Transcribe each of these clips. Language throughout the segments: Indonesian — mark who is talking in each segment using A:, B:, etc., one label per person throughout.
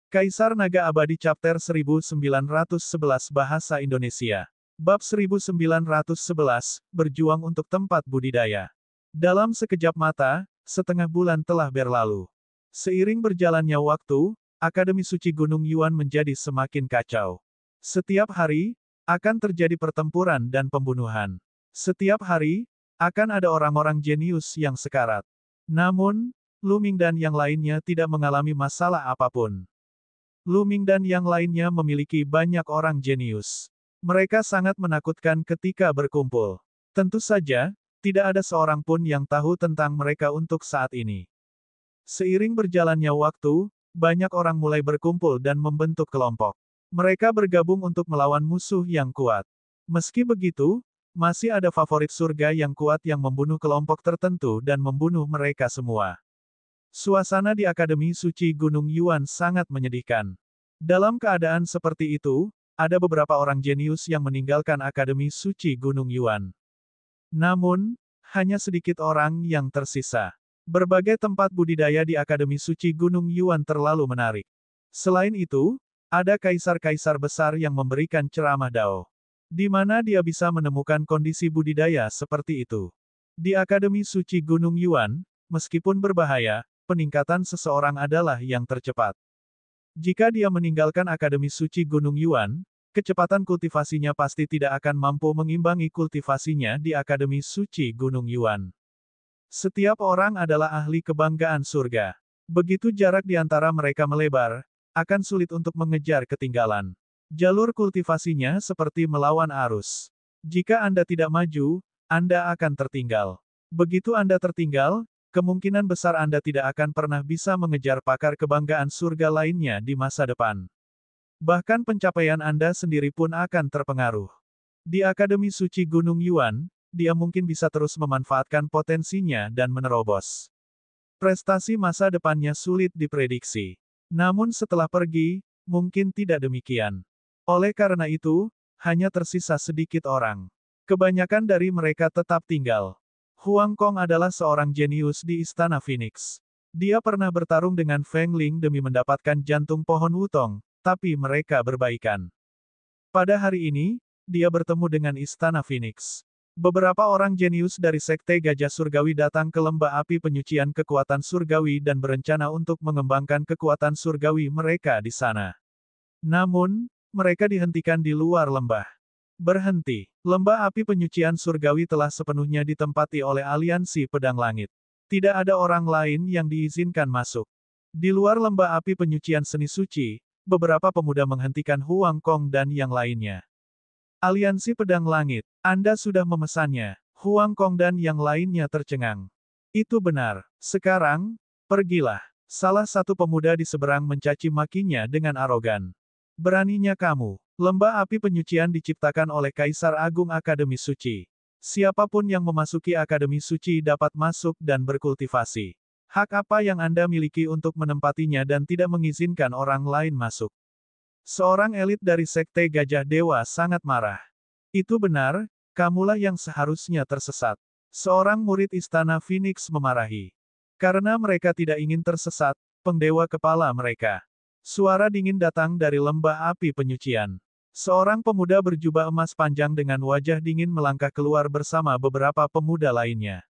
A: Kaisar Naga Abadi Chapter 1911 Bahasa Indonesia. Bab 1911, Berjuang untuk Tempat Budidaya. Dalam sekejap mata, setengah bulan telah berlalu. Seiring berjalannya waktu, Akademi Suci Gunung Yuan menjadi semakin kacau. Setiap hari, akan terjadi pertempuran dan pembunuhan. Setiap hari, akan ada orang-orang jenius yang sekarat. Namun, Lu Ming dan yang lainnya tidak mengalami masalah apapun. Lu Ming dan yang lainnya memiliki banyak orang jenius. Mereka sangat menakutkan ketika berkumpul. Tentu saja, tidak ada seorang pun yang tahu tentang mereka untuk saat ini. Seiring berjalannya waktu, banyak orang mulai berkumpul dan membentuk kelompok. Mereka bergabung untuk melawan musuh yang kuat. Meski begitu, masih ada favorit surga yang kuat yang membunuh kelompok tertentu dan membunuh mereka semua. Suasana di Akademi Suci Gunung Yuan sangat menyedihkan. Dalam keadaan seperti itu, ada beberapa orang jenius yang meninggalkan Akademi Suci Gunung Yuan. Namun, hanya sedikit orang yang tersisa. Berbagai tempat budidaya di Akademi Suci Gunung Yuan terlalu menarik. Selain itu, ada kaisar-kaisar besar yang memberikan ceramah Dao. Di mana dia bisa menemukan kondisi budidaya seperti itu. Di Akademi Suci Gunung Yuan, meskipun berbahaya, peningkatan seseorang adalah yang tercepat. Jika dia meninggalkan Akademi Suci Gunung Yuan, kecepatan kultivasinya pasti tidak akan mampu mengimbangi kultivasinya di Akademi Suci Gunung Yuan. Setiap orang adalah ahli kebanggaan surga. Begitu jarak di antara mereka melebar, akan sulit untuk mengejar ketinggalan. Jalur kultivasinya seperti melawan arus. Jika Anda tidak maju, Anda akan tertinggal. Begitu Anda tertinggal, kemungkinan besar Anda tidak akan pernah bisa mengejar pakar kebanggaan surga lainnya di masa depan. Bahkan pencapaian Anda sendiri pun akan terpengaruh. Di Akademi Suci Gunung Yuan, dia mungkin bisa terus memanfaatkan potensinya dan menerobos. Prestasi masa depannya sulit diprediksi. Namun setelah pergi, mungkin tidak demikian. Oleh karena itu, hanya tersisa sedikit orang. Kebanyakan dari mereka tetap tinggal. Huang Kong adalah seorang jenius di Istana Phoenix. Dia pernah bertarung dengan Feng Ling demi mendapatkan jantung pohon wutong, tapi mereka berbaikan. Pada hari ini, dia bertemu dengan Istana Phoenix. Beberapa orang jenius dari Sekte Gajah Surgawi datang ke lembah api penyucian kekuatan surgawi dan berencana untuk mengembangkan kekuatan surgawi mereka di sana. Namun, mereka dihentikan di luar lembah. Berhenti. Lembah api penyucian surgawi telah sepenuhnya ditempati oleh aliansi pedang langit. Tidak ada orang lain yang diizinkan masuk. Di luar lembah api penyucian seni suci, beberapa pemuda menghentikan Huang Kong dan yang lainnya. Aliansi pedang langit, Anda sudah memesannya. Huang Kong dan yang lainnya tercengang. Itu benar. Sekarang, pergilah. Salah satu pemuda di seberang mencaci makinya dengan arogan. Beraninya kamu. Lembah api penyucian diciptakan oleh Kaisar Agung Akademi Suci. Siapapun yang memasuki Akademi Suci dapat masuk dan berkultivasi. Hak apa yang Anda miliki untuk menempatinya dan tidak mengizinkan orang lain masuk? Seorang elit dari Sekte Gajah Dewa sangat marah. Itu benar, kamulah yang seharusnya tersesat. Seorang murid Istana Phoenix memarahi. Karena mereka tidak ingin tersesat, pengdewa kepala mereka. Suara dingin datang dari lembah api penyucian. Seorang pemuda berjubah emas panjang dengan wajah dingin melangkah keluar bersama beberapa pemuda lainnya.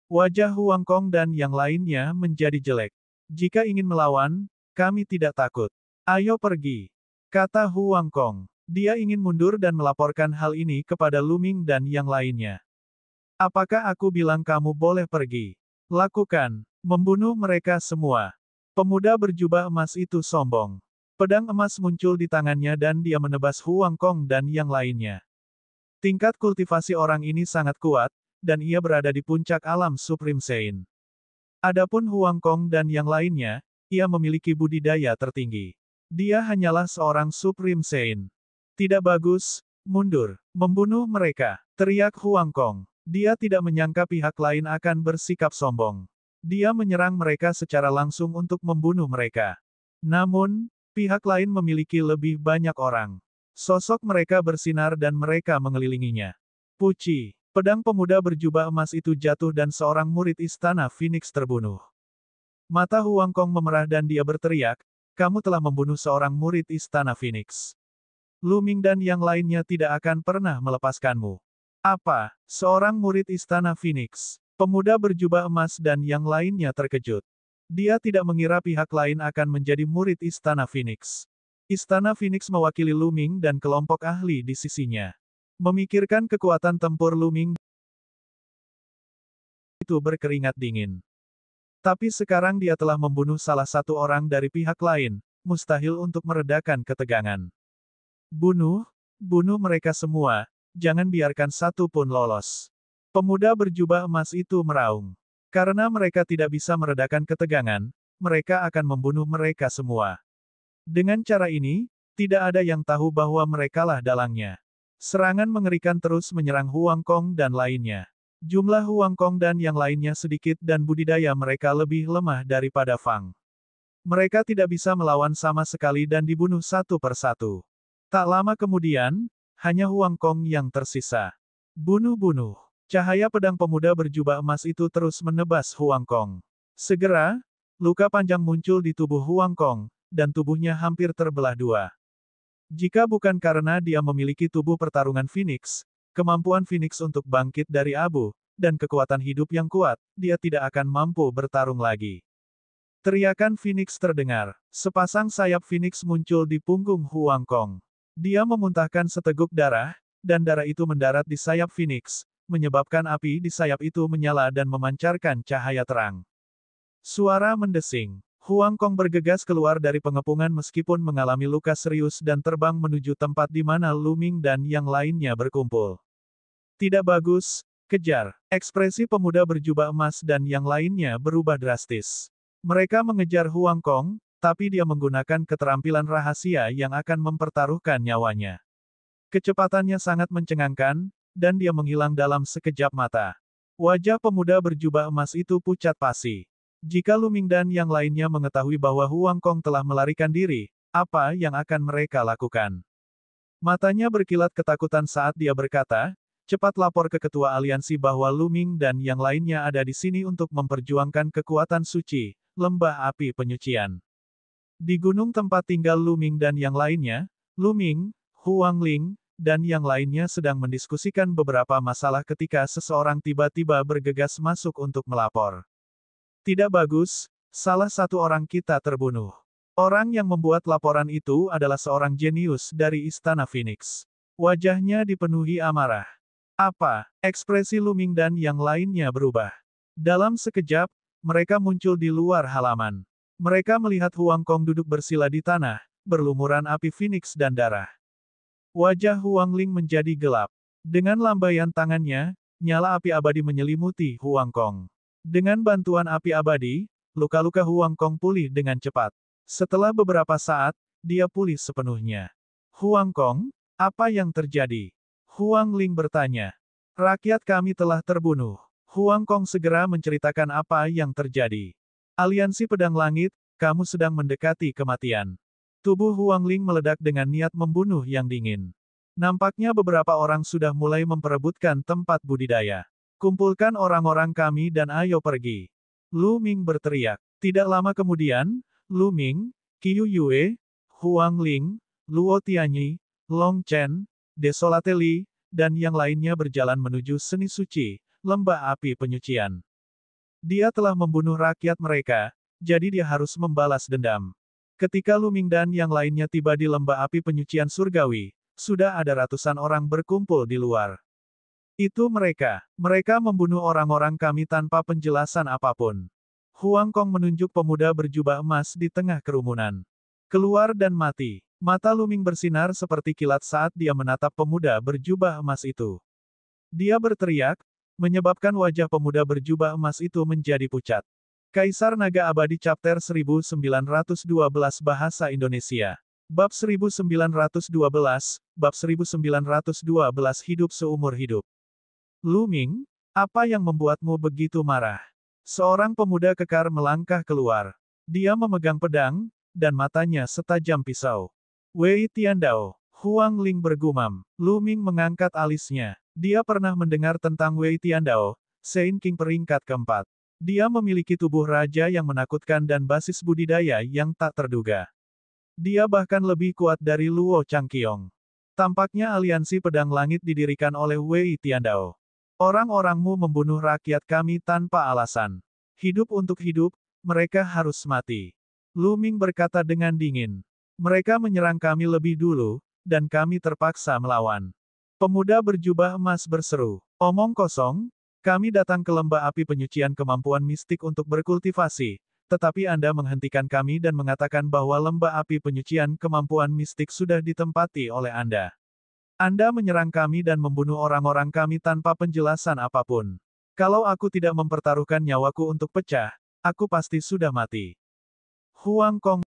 A: Wajah Huang Kong dan yang lainnya menjadi jelek. Jika ingin melawan, kami tidak takut. Ayo pergi, kata Huang Kong. Dia ingin mundur dan melaporkan hal ini kepada Lu Ming dan yang lainnya. Apakah aku bilang kamu boleh pergi? Lakukan. Membunuh mereka semua. Pemuda berjubah emas itu sombong. Pedang emas muncul di tangannya dan dia menebas Huang Kong dan yang lainnya. Tingkat kultivasi orang ini sangat kuat, dan ia berada di puncak alam Supreme Sein. Adapun Huang Kong dan yang lainnya, ia memiliki budidaya tertinggi. Dia hanyalah seorang Supreme Sein. Tidak bagus, mundur, membunuh mereka, teriak Huang Kong. Dia tidak menyangka pihak lain akan bersikap sombong. Dia menyerang mereka secara langsung untuk membunuh mereka. Namun, pihak lain memiliki lebih banyak orang. Sosok mereka bersinar dan mereka mengelilinginya. Puci, pedang pemuda berjubah emas itu jatuh dan seorang murid Istana Phoenix terbunuh. Mata Huang Kong memerah dan dia berteriak, kamu telah membunuh seorang murid Istana Phoenix. Lu Ming dan yang lainnya tidak akan pernah melepaskanmu. Apa? Seorang murid Istana Phoenix? Pemuda berjubah emas dan yang lainnya terkejut. Dia tidak mengira pihak lain akan menjadi murid Istana Phoenix. Istana Phoenix mewakili Lu Ming dan kelompok ahli di sisinya. Memikirkan kekuatan tempur Lu Ming itu berkeringat dingin. Tapi sekarang dia telah membunuh salah satu orang dari pihak lain, mustahil untuk meredakan ketegangan. Bunuh mereka semua, jangan biarkan satu pun lolos. Pemuda berjubah emas itu meraung. Karena mereka tidak bisa meredakan ketegangan, mereka akan membunuh mereka semua. Dengan cara ini, tidak ada yang tahu bahwa merekalah dalangnya. Serangan mengerikan terus menyerang Huang Kong dan lainnya. Jumlah Huang Kong dan yang lainnya sedikit dan budidaya mereka lebih lemah daripada Fang. Mereka tidak bisa melawan sama sekali dan dibunuh satu persatu. Tak lama kemudian, hanya Huang Kong yang tersisa. Bunuh-bunuh. Cahaya pedang pemuda berjubah emas itu terus menebas Huang Kong. Segera, luka panjang muncul di tubuh Huang Kong, dan tubuhnya hampir terbelah dua. Jika bukan karena dia memiliki tubuh pertarungan Phoenix, kemampuan Phoenix untuk bangkit dari abu, dan kekuatan hidup yang kuat, dia tidak akan mampu bertarung lagi. Teriakan Phoenix terdengar. Sepasang sayap Phoenix muncul di punggung Huang Kong. Dia memuntahkan seteguk darah, dan darah itu mendarat di sayap Phoenix, menyebabkan api di sayap itu menyala dan memancarkan cahaya terang. Suara mendesing. Huang Kong bergegas keluar dari pengepungan meskipun mengalami luka serius dan terbang menuju tempat di mana Lu Ming dan yang lainnya berkumpul. Tidak bagus, kejar. Ekspresi pemuda berjubah emas dan yang lainnya berubah drastis. Mereka mengejar Huang Kong, tapi dia menggunakan keterampilan rahasia yang akan mempertaruhkan nyawanya. Kecepatannya sangat mencengangkan, dan dia menghilang dalam sekejap mata. Wajah pemuda berjubah emas itu pucat pasi. Jika Lu Ming dan yang lainnya mengetahui bahwa Huang Kong telah melarikan diri, apa yang akan mereka lakukan? Matanya berkilat ketakutan saat dia berkata, cepat lapor ke ketua aliansi bahwa Lu Ming dan yang lainnya ada di sini untuk memperjuangkan kekuatan suci, lembah api penyucian. Di gunung tempat tinggal Lu Ming dan yang lainnya, Lu Ming, Huang Ling, dan yang lainnya sedang mendiskusikan beberapa masalah ketika seseorang tiba-tiba bergegas masuk untuk melapor. Tidak bagus, salah satu orang kita terbunuh. Orang yang membuat laporan itu adalah seorang jenius dari Istana Phoenix. Wajahnya dipenuhi amarah. Apa? Ekspresi Lu Ming dan yang lainnya berubah. Dalam sekejap, mereka muncul di luar halaman. Mereka melihat Huang Kong duduk bersila di tanah, berlumuran api Phoenix dan darah. Wajah Huang Ling menjadi gelap. Dengan lambaian tangannya, nyala api abadi menyelimuti Huang Kong. Dengan bantuan api abadi, luka-luka Huang Kong pulih dengan cepat. Setelah beberapa saat, dia pulih sepenuhnya. Huang Kong, apa yang terjadi? Huang Ling bertanya. Rakyat kami telah terbunuh. Huang Kong segera menceritakan apa yang terjadi. Aliansi Pedang Langit, kamu sedang mendekati kematian. Tubuh Huang Ling meledak dengan niat membunuh yang dingin. Nampaknya beberapa orang sudah mulai memperebutkan tempat budidaya. Kumpulkan orang-orang kami dan ayo pergi. Lu Ming berteriak. Tidak lama kemudian, Lu Ming, Qiu Yue, Huang Ling, Luo Tianyi, Long Chen, Desolate Li, dan yang lainnya berjalan menuju seni suci, lembah api penyucian. Dia telah membunuh rakyat mereka, jadi dia harus membalas dendam. Ketika Lu Ming dan yang lainnya tiba di lembah api penyucian surgawi, sudah ada ratusan orang berkumpul di luar. Itu mereka. Mereka membunuh orang-orang kami tanpa penjelasan apapun. Huang Kong menunjuk pemuda berjubah emas di tengah kerumunan. Keluar dan mati. Mata Lu Ming bersinar seperti kilat saat dia menatap pemuda berjubah emas itu. Dia berteriak, menyebabkan wajah pemuda berjubah emas itu menjadi pucat. Kaisar Naga Abadi Chapter 1912 Bahasa Indonesia. Bab 1912, Bab 1912 Hidup seumur hidup. Lu Ming, apa yang membuatmu begitu marah? Seorang pemuda kekar melangkah keluar. Dia memegang pedang, dan matanya setajam pisau. Wei Tiandao, Huang Ling bergumam. Lu Ming mengangkat alisnya. Dia pernah mendengar tentang Wei Tiandao, Saint King peringkat keempat. Dia memiliki tubuh raja yang menakutkan dan basis budidaya yang tak terduga. Dia bahkan lebih kuat dari Luo Changqiong. Tampaknya aliansi pedang langit didirikan oleh Wei Tiandao. Orang-orangmu membunuh rakyat kami tanpa alasan. Hidup untuk hidup, mereka harus mati. Lu Ming berkata dengan dingin. Mereka menyerang kami lebih dulu, dan kami terpaksa melawan. Pemuda berjubah emas berseru. Omong kosong, kami datang ke lembah api penyucian kemampuan mistik untuk berkultivasi, tetapi Anda menghentikan kami dan mengatakan bahwa lembah api penyucian kemampuan mistik sudah ditempati oleh Anda. Anda menyerang kami dan membunuh orang-orang kami tanpa penjelasan apapun. Kalau aku tidak mempertaruhkan nyawaku untuk pecah, aku pasti sudah mati. Huang Kong,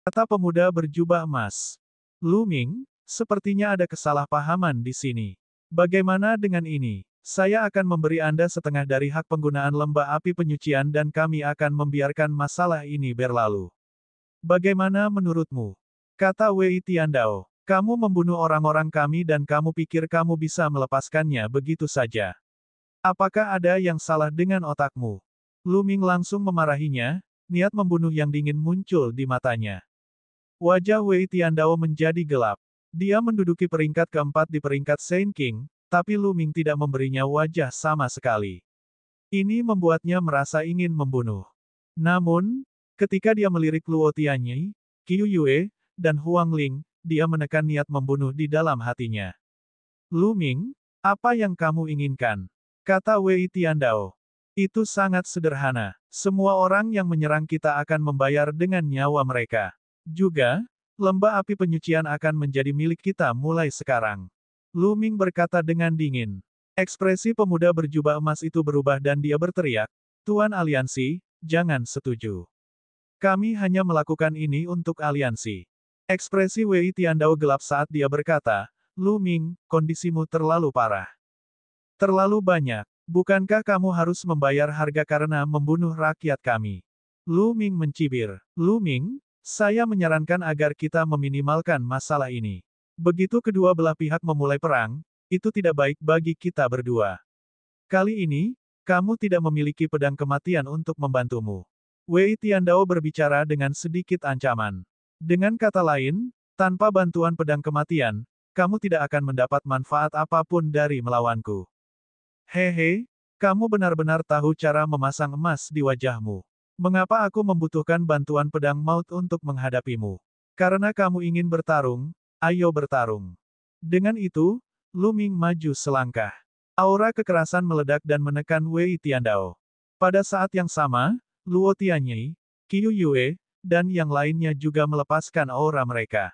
A: kata pemuda berjubah emas. Lu Ming, sepertinya ada kesalahpahaman di sini. Bagaimana dengan ini? Saya akan memberi Anda setengah dari hak penggunaan lembah api penyucian dan kami akan membiarkan masalah ini berlalu. Bagaimana menurutmu? Kata Wei Tiandao. Kamu membunuh orang-orang kami dan kamu pikir kamu bisa melepaskannya begitu saja. Apakah ada yang salah dengan otakmu? Lu Ming langsung memarahinya, niat membunuh yang dingin muncul di matanya. Wajah Wei Tiandao menjadi gelap. Dia menduduki peringkat keempat di peringkat Saint King, tapi Lu Ming tidak memberinya wajah sama sekali. Ini membuatnya merasa ingin membunuh. Namun, ketika dia melirik Luo Tianyi, Qiu Yue, dan Huang Ling, dia menekan niat membunuh di dalam hatinya. Lu Ming, apa yang kamu inginkan? Kata Wei Tiandao. Itu sangat sederhana. Semua orang yang menyerang kita akan membayar dengan nyawa mereka. Juga, lembah api penyucian akan menjadi milik kita mulai sekarang. Lu Ming berkata dengan dingin. Ekspresi pemuda berjubah emas itu berubah dan dia berteriak, Tuan Aliansi, jangan setuju. Kami hanya melakukan ini untuk aliansi. Ekspresi Wei Tiandao gelap saat dia berkata, Lu Ming, kondisimu terlalu parah. Terlalu banyak. Bukankah kamu harus membayar harga karena membunuh rakyat kami? Lu Ming mencibir. Lu Ming, saya menyarankan agar kita meminimalkan masalah ini. Begitu kedua belah pihak memulai perang, itu tidak baik bagi kita berdua. Kali ini, kamu tidak memiliki pedang kematian untuk membantumu. Wei Tiandao berbicara dengan sedikit ancaman. Dengan kata lain, tanpa bantuan pedang kematian, kamu tidak akan mendapat manfaat apapun dari melawanku. Hehe, kamu benar-benar tahu cara memasang emas di wajahmu. Mengapa aku membutuhkan bantuan pedang maut untuk menghadapimu? Karena kamu ingin bertarung, ayo bertarung. Dengan itu, Lu Ming maju selangkah. Aura kekerasan meledak dan menekan Wei Tiandao. Pada saat yang sama, Luo Tianyi, Qiu Yue, dan yang lainnya juga melepaskan aura mereka.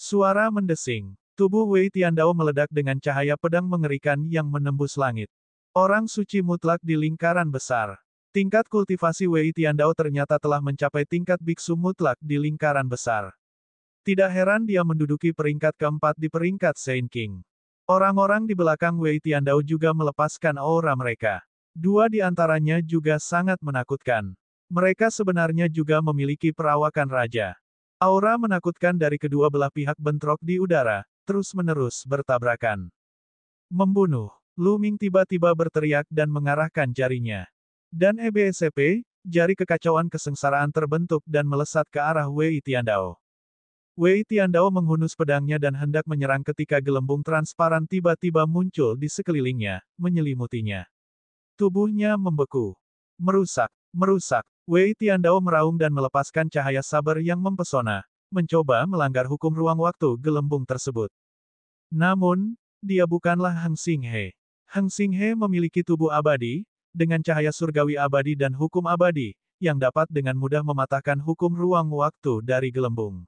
A: Suara mendesing. Tubuh Wei Tiandao meledak dengan cahaya pedang mengerikan yang menembus langit. Orang suci mutlak di lingkaran besar. Tingkat kultivasi Wei Tiandao ternyata telah mencapai tingkat biksu mutlak di lingkaran besar. Tidak heran dia menduduki peringkat keempat di peringkat Saint King. Orang-orang di belakang Wei Tiandao juga melepaskan aura mereka. Dua di antaranya juga sangat menakutkan. Mereka sebenarnya juga memiliki perawakan raja. Aura menakutkan dari kedua belah pihak bentrok di udara, terus-menerus bertabrakan. Membunuh. Lu Ming tiba-tiba berteriak dan mengarahkan jarinya. Dan EBSP, jari kekacauan kesengsaraan terbentuk dan melesat ke arah Wei Tiandao. Wei Tiandao menghunus pedangnya dan hendak menyerang ketika gelembung transparan tiba-tiba muncul di sekelilingnya, menyelimutinya. Tubuhnya membeku. Merusak, merusak. Wei Tiandao meraung dan melepaskan cahaya saber yang mempesona, mencoba melanggar hukum ruang waktu gelembung tersebut. Namun, dia bukanlah Heng Xinghe. Heng Xinghe memiliki tubuh abadi, dengan cahaya surgawi abadi dan hukum abadi, yang dapat dengan mudah mematahkan hukum ruang waktu dari gelembung.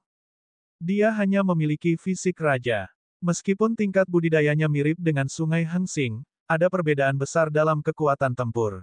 A: Dia hanya memiliki fisik raja. Meskipun tingkat budidayanya mirip dengan sungai Hengsing, ada perbedaan besar dalam kekuatan tempur.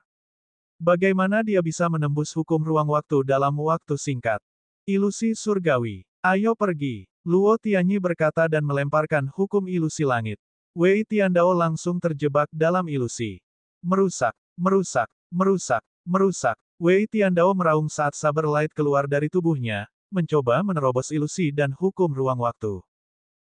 A: Bagaimana dia bisa menembus hukum ruang waktu dalam waktu singkat? Ilusi surgawi. Ayo pergi. Luo Tianyi berkata dan melemparkan hukum ilusi langit. Wei Tiandao langsung terjebak dalam ilusi. Merusak, merusak, merusak, merusak. Wei Tiandao meraung saat saber light keluar dari tubuhnya, mencoba menerobos ilusi dan hukum ruang waktu.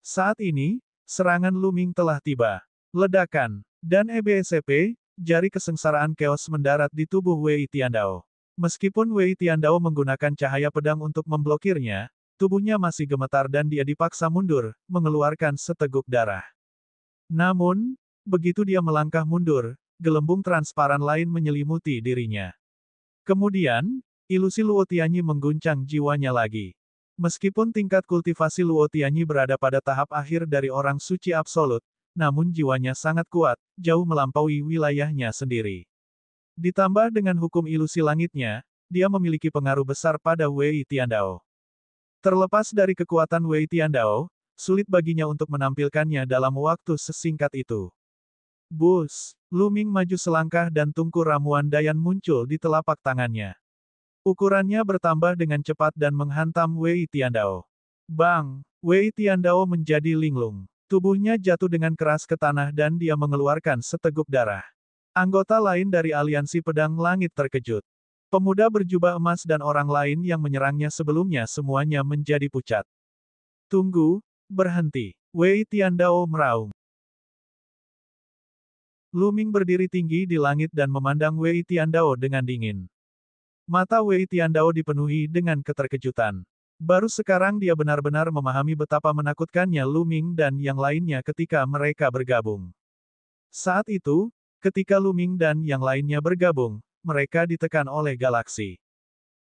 A: Saat ini, serangan Lu Ming telah tiba. Ledakan. Dan EBSP, jari kesengsaraan keos mendarat di tubuh Wei Tiandao. Meskipun Wei Tiandao menggunakan cahaya pedang untuk memblokirnya, tubuhnya masih gemetar dan dia dipaksa mundur, mengeluarkan seteguk darah. Namun, begitu dia melangkah mundur, gelembung transparan lain menyelimuti dirinya. Kemudian, ilusi Luo Tianyi mengguncang jiwanya lagi. Meskipun tingkat kultivasi Luo Tianyi berada pada tahap akhir dari orang suci absolut, namun jiwanya sangat kuat, jauh melampaui wilayahnya sendiri. Ditambah dengan hukum ilusi langitnya, dia memiliki pengaruh besar pada Wei Tiandao. Terlepas dari kekuatan Wei Tiandao, sulit baginya untuk menampilkannya dalam waktu sesingkat itu. Bus, Lu Ming maju selangkah dan tungku ramuan Dayan muncul di telapak tangannya. Ukurannya bertambah dengan cepat dan menghantam Wei Tiandao. Bang! Wei Tiandao menjadi linglung. Tubuhnya jatuh dengan keras ke tanah dan dia mengeluarkan seteguk darah. Anggota lain dari aliansi pedang langit terkejut. Pemuda berjubah emas dan orang lain yang menyerangnya sebelumnya semuanya menjadi pucat. Tunggu, berhenti. Wei Tiandao meraung. Lu Ming berdiri tinggi di langit dan memandang Wei Tiandao dengan dingin. Mata Wei Tiandao dipenuhi dengan keterkejutan. Baru sekarang dia benar-benar memahami betapa menakutkannya Lu Ming dan yang lainnya ketika mereka bergabung. Saat itu, ketika Lu Ming dan yang lainnya bergabung, mereka ditekan oleh galaksi.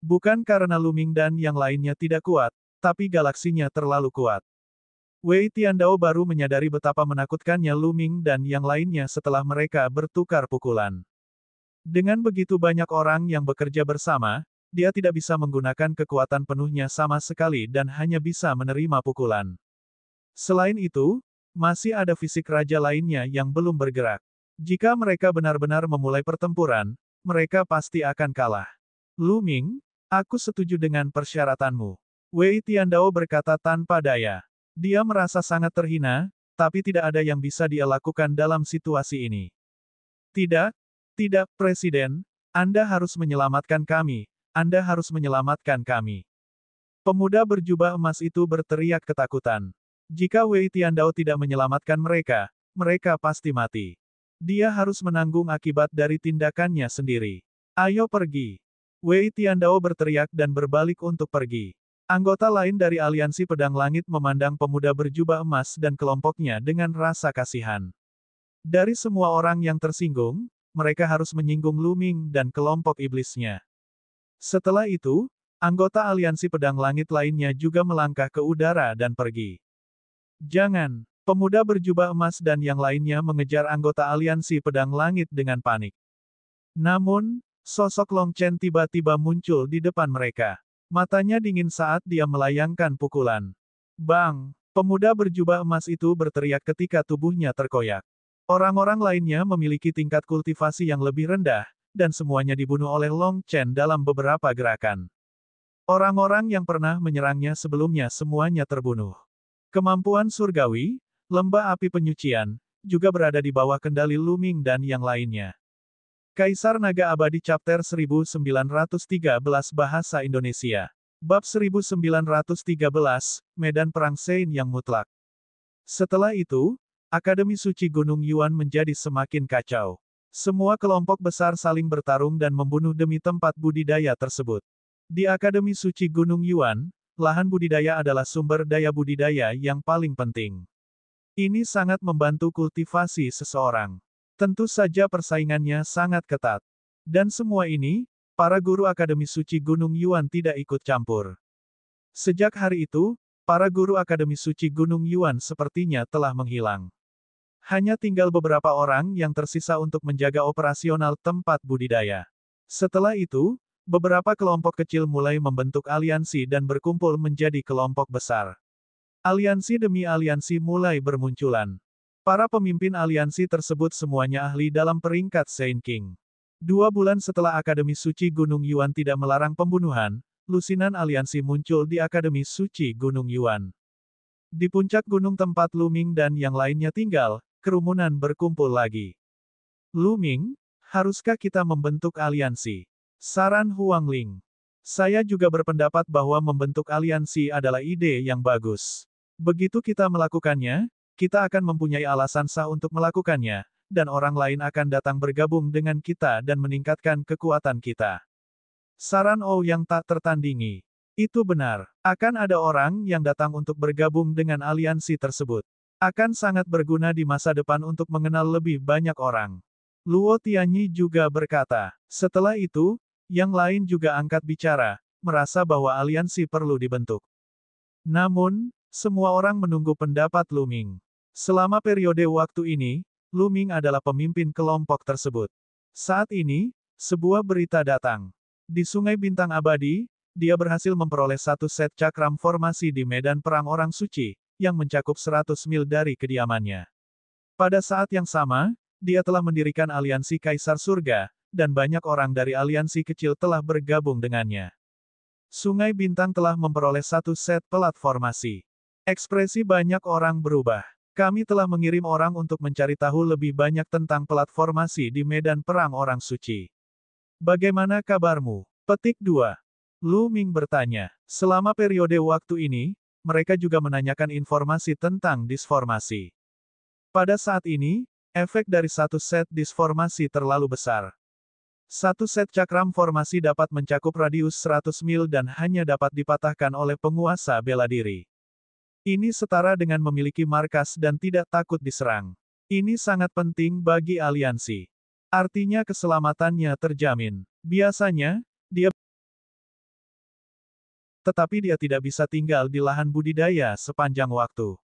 A: Bukan karena Lu Ming dan yang lainnya tidak kuat, tapi galaksinya terlalu kuat. Wei Tiandao baru menyadari betapa menakutkannya Lu Ming dan yang lainnya setelah mereka bertukar pukulan. Dengan begitu banyak orang yang bekerja bersama, dia tidak bisa menggunakan kekuatan penuhnya sama sekali dan hanya bisa menerima pukulan. Selain itu, masih ada fisik raja lainnya yang belum bergerak. Jika mereka benar-benar memulai pertempuran, mereka pasti akan kalah. Lu Ming, aku setuju dengan persyaratanmu. Wei Tiandao berkata tanpa daya. Dia merasa sangat terhina, tapi tidak ada yang bisa dia lakukan dalam situasi ini. Tidak, tidak, Presiden. Anda harus menyelamatkan kami. Anda harus menyelamatkan kami. Pemuda berjubah emas itu berteriak ketakutan. Jika Wei Tiandao tidak menyelamatkan mereka, mereka pasti mati. Dia harus menanggung akibat dari tindakannya sendiri. Ayo pergi. Wei Tiandao berteriak dan berbalik untuk pergi. Anggota lain dari aliansi pedang langit memandang pemuda berjubah emas dan kelompoknya dengan rasa kasihan. Dari semua orang yang tersinggung, mereka harus menyinggung Lu Ming dan kelompok iblisnya. Setelah itu, anggota aliansi pedang langit lainnya juga melangkah ke udara dan pergi. Jangan! Pemuda berjubah emas dan yang lainnya mengejar anggota aliansi pedang langit dengan panik. Namun, sosok Long Chen tiba-tiba muncul di depan mereka. Matanya dingin saat dia melayangkan pukulan. Bang! Pemuda berjubah emas itu berteriak ketika tubuhnya terkoyak. Orang-orang lainnya memiliki tingkat kultivasi yang lebih rendah, dan semuanya dibunuh oleh Long Chen dalam beberapa gerakan. Orang-orang yang pernah menyerangnya sebelumnya semuanya terbunuh. Kemampuan surgawi, lembah api penyucian, juga berada di bawah kendali Lu Ming dan yang lainnya. Kaisar Naga Abadi Chapter 1913 Bahasa Indonesia. Bab 1913, Medan Perang Sein yang Mutlak. Setelah itu, Akademi Suci Gunung Yuan menjadi semakin kacau. Semua kelompok besar saling bertarung dan membunuh demi tempat budidaya tersebut. Di Akademi Suci Gunung Yuan, lahan budidaya adalah sumber daya budidaya yang paling penting. Ini sangat membantu kultivasi seseorang. Tentu saja persaingannya sangat ketat. Dan semua ini, para guru Akademi Suci Gunung Yuan tidak ikut campur. Sejak hari itu, para guru Akademi Suci Gunung Yuan sepertinya telah menghilang. Hanya tinggal beberapa orang yang tersisa untuk menjaga operasional tempat budidaya. Setelah itu, beberapa kelompok kecil mulai membentuk aliansi dan berkumpul menjadi kelompok besar. Aliansi demi aliansi mulai bermunculan. Para pemimpin aliansi tersebut semuanya ahli dalam peringkat Saint King. 2 bulan setelah Akademi Suci Gunung Yuan tidak melarang pembunuhan, lusinan aliansi muncul di Akademi Suci Gunung Yuan. Di puncak gunung tempat Lu Ming dan yang lainnya tinggal, kerumunan berkumpul lagi. Lu Ming, haruskah kita membentuk aliansi? Saran Huang Ling. Saya juga berpendapat bahwa membentuk aliansi adalah ide yang bagus. Begitu kita melakukannya, kita akan mempunyai alasan sah untuk melakukannya, dan orang lain akan datang bergabung dengan kita dan meningkatkan kekuatan kita. Saran Ou yang tak tertandingi. Itu benar. Akan ada orang yang datang untuk bergabung dengan aliansi tersebut. Akan sangat berguna di masa depan untuk mengenal lebih banyak orang. Luo Tianyi juga berkata. Setelah itu, yang lain juga angkat bicara, merasa bahwa aliansi perlu dibentuk. Namun, semua orang menunggu pendapat Lu Ming. Selama periode waktu ini, Lu Ming adalah pemimpin kelompok tersebut. Saat ini, sebuah berita datang. Di Sungai Bintang Abadi, dia berhasil memperoleh satu set cakram formasi di medan perang orang suci, yang mencakup 100 mil dari kediamannya. Pada saat yang sama, dia telah mendirikan aliansi Kaisar Surga, dan banyak orang dari aliansi kecil telah bergabung dengannya. Sungai Bintang telah memperoleh satu set pelat formasi. Ekspresi banyak orang berubah. Kami telah mengirim orang untuk mencari tahu lebih banyak tentang pelat formasi di medan perang orang suci. Bagaimana kabarmu? Petik 2. Lu Ming bertanya. Selama periode waktu ini, mereka juga menanyakan informasi tentang disformasi. Pada saat ini, efek dari satu set disformasi terlalu besar. Satu set cakram formasi dapat mencakup radius 100 mil dan hanya dapat dipatahkan oleh penguasa bela diri. Ini setara dengan memiliki markas dan tidak takut diserang. Ini sangat penting bagi aliansi. Artinya keselamatannya terjamin. Biasanya, tetapi dia tidak bisa tinggal di lahan budidaya sepanjang waktu.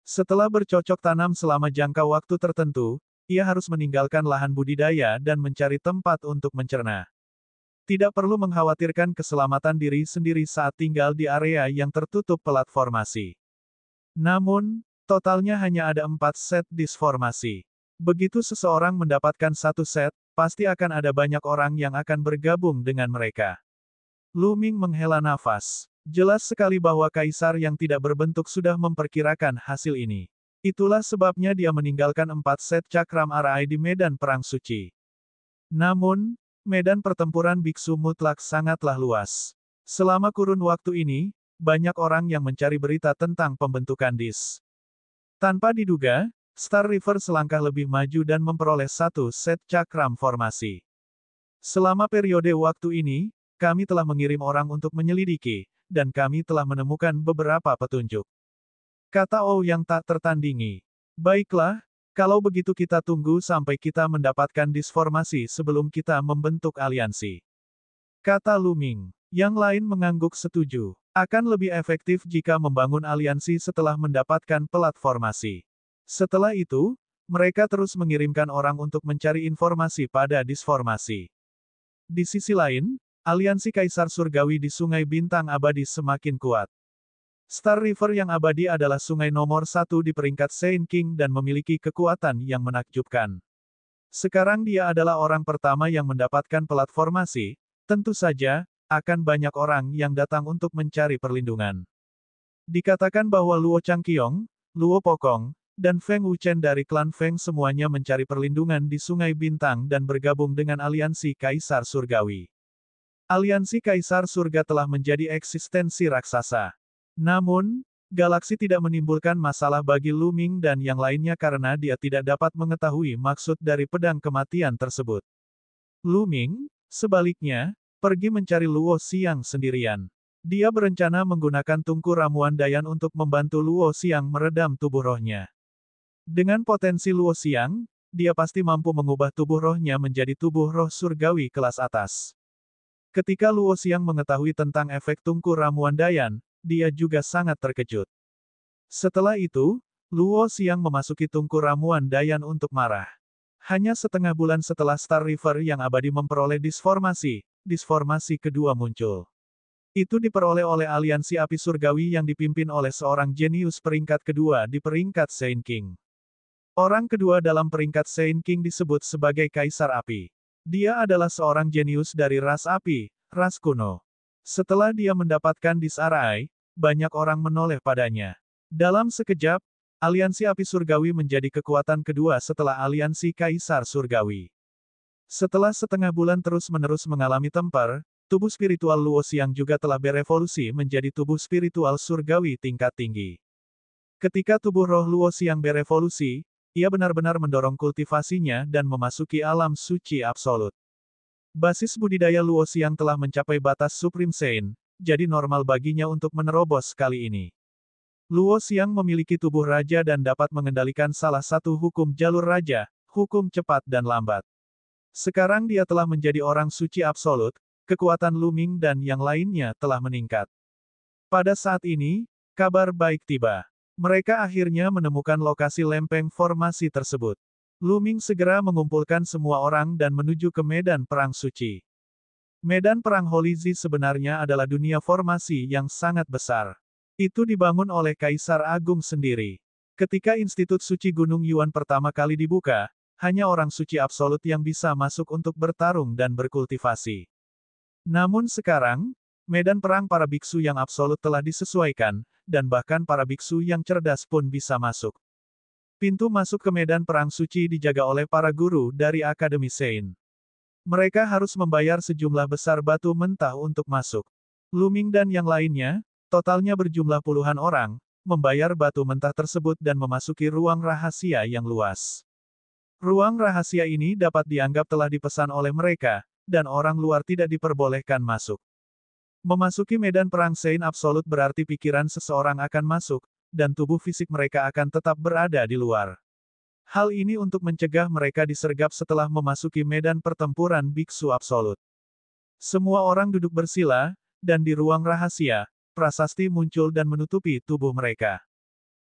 A: Setelah bercocok tanam selama jangka waktu tertentu, ia harus meninggalkan lahan budidaya dan mencari tempat untuk mencerna. Tidak perlu mengkhawatirkan keselamatan diri sendiri saat tinggal di area yang tertutup pelat formasi. Namun, totalnya hanya ada 4 set disformasi. Begitu seseorang mendapatkan satu set, pasti akan ada banyak orang yang akan bergabung dengan mereka. Lu Ming menghela nafas. Jelas sekali bahwa kaisar yang tidak berbentuk sudah memperkirakan hasil ini. Itulah sebabnya dia meninggalkan 4 set cakram arai di medan perang suci. Namun, medan pertempuran biksu mutlak sangatlah luas. Selama kurun waktu ini, banyak orang yang mencari berita tentang pembentukan DIS. Tanpa diduga, Star River selangkah lebih maju dan memperoleh satu set cakram formasi. Selama periode waktu ini, kami telah mengirim orang untuk menyelidiki, dan kami telah menemukan beberapa petunjuk. Kata Ou yang tak tertandingi. Baiklah, kalau begitu kita tunggu sampai kita mendapatkan disformasi sebelum kita membentuk aliansi. Kata Lu Ming. Yang lain mengangguk setuju. Akan lebih efektif jika membangun aliansi setelah mendapatkan pelat formasi. Setelah itu, mereka terus mengirimkan orang untuk mencari informasi pada disformasi. Di sisi lain, aliansi Kaisar Surgawi di Sungai Bintang Abadi semakin kuat. Star River yang abadi adalah sungai nomor 1 di peringkat Saint King dan memiliki kekuatan yang menakjubkan. Sekarang dia adalah orang pertama yang mendapatkan pelat formasi, tentu saja, akan banyak orang yang datang untuk mencari perlindungan. Dikatakan bahwa Luo Changqiong, Luo Pokong, dan Feng Wuchen dari klan Feng semuanya mencari perlindungan di Sungai Bintang dan bergabung dengan aliansi Kaisar Surgawi. Aliansi Kaisar Surga telah menjadi eksistensi raksasa. Namun, galaksi tidak menimbulkan masalah bagi Lu Ming dan yang lainnya karena dia tidak dapat mengetahui maksud dari pedang kematian tersebut. Lu Ming, sebaliknya, pergi mencari Luo Xiang sendirian. Dia berencana menggunakan tungku ramuan Dayan untuk membantu Luo Xiang meredam tubuh rohnya. Dengan potensi Luo Xiang, dia pasti mampu mengubah tubuh rohnya menjadi tubuh roh surgawi kelas atas. Ketika Luo Xiang mengetahui tentang efek tungku ramuan Dayan, dia juga sangat terkejut. Setelah itu, Luo Xiang memasuki tungku ramuan Dayan untuk marah. Hanya setengah bulan setelah Star River yang abadi memperoleh disformasi kedua muncul. Itu diperoleh oleh aliansi api surgawi yang dipimpin oleh seorang jenius peringkat kedua di peringkat Saint King. Orang kedua dalam peringkat Saint King disebut sebagai Kaisar Api. Dia adalah seorang jenius dari ras api, ras kuno. Setelah dia mendapatkan disarai, banyak orang menoleh padanya. Dalam sekejap, aliansi api surgawi menjadi kekuatan kedua setelah aliansi Kaisar Surgawi. Setelah setengah bulan terus-menerus mengalami tempur, tubuh spiritual Luo Xiang juga telah berevolusi menjadi tubuh spiritual surgawi tingkat tinggi. Ketika tubuh roh Luo Xiang berevolusi, ia benar-benar mendorong kultivasinya dan memasuki alam suci absolut. Basis budidaya Luoxiang telah mencapai batas Supreme Sein, jadi normal baginya untuk menerobos kali ini. Luoxiang memiliki tubuh raja dan dapat mengendalikan salah satu hukum jalur raja, hukum cepat dan lambat. Sekarang dia telah menjadi orang suci absolut, kekuatan Lu Ming dan yang lainnya telah meningkat. Pada saat ini, kabar baik tiba. Mereka akhirnya menemukan lokasi lempeng formasi tersebut. Lu Ming segera mengumpulkan semua orang dan menuju ke medan perang suci. Medan perang Holy Zi sebenarnya adalah dunia formasi yang sangat besar. Itu dibangun oleh Kaisar Agung sendiri. Ketika Institut Suci Gunung Yuan pertama kali dibuka, hanya orang suci absolut yang bisa masuk untuk bertarung dan berkultivasi. Namun sekarang, medan perang para biksu yang absolut telah disesuaikan, dan bahkan para biksu yang cerdas pun bisa masuk. Pintu masuk ke medan perang suci dijaga oleh para guru dari Akademi Sein. Mereka harus membayar sejumlah besar batu mentah untuk masuk. Lu Ming dan yang lainnya, totalnya berjumlah puluhan orang, membayar batu mentah tersebut dan memasuki ruang rahasia yang luas. Ruang rahasia ini dapat dianggap telah dipesan oleh mereka, dan orang luar tidak diperbolehkan masuk. Memasuki medan perang Sein absolut berarti pikiran seseorang akan masuk, dan tubuh fisik mereka akan tetap berada di luar. Hal ini untuk mencegah mereka disergap setelah memasuki medan pertempuran biksu absolut. Semua orang duduk bersila, dan di ruang rahasia, prasasti muncul dan menutupi tubuh mereka.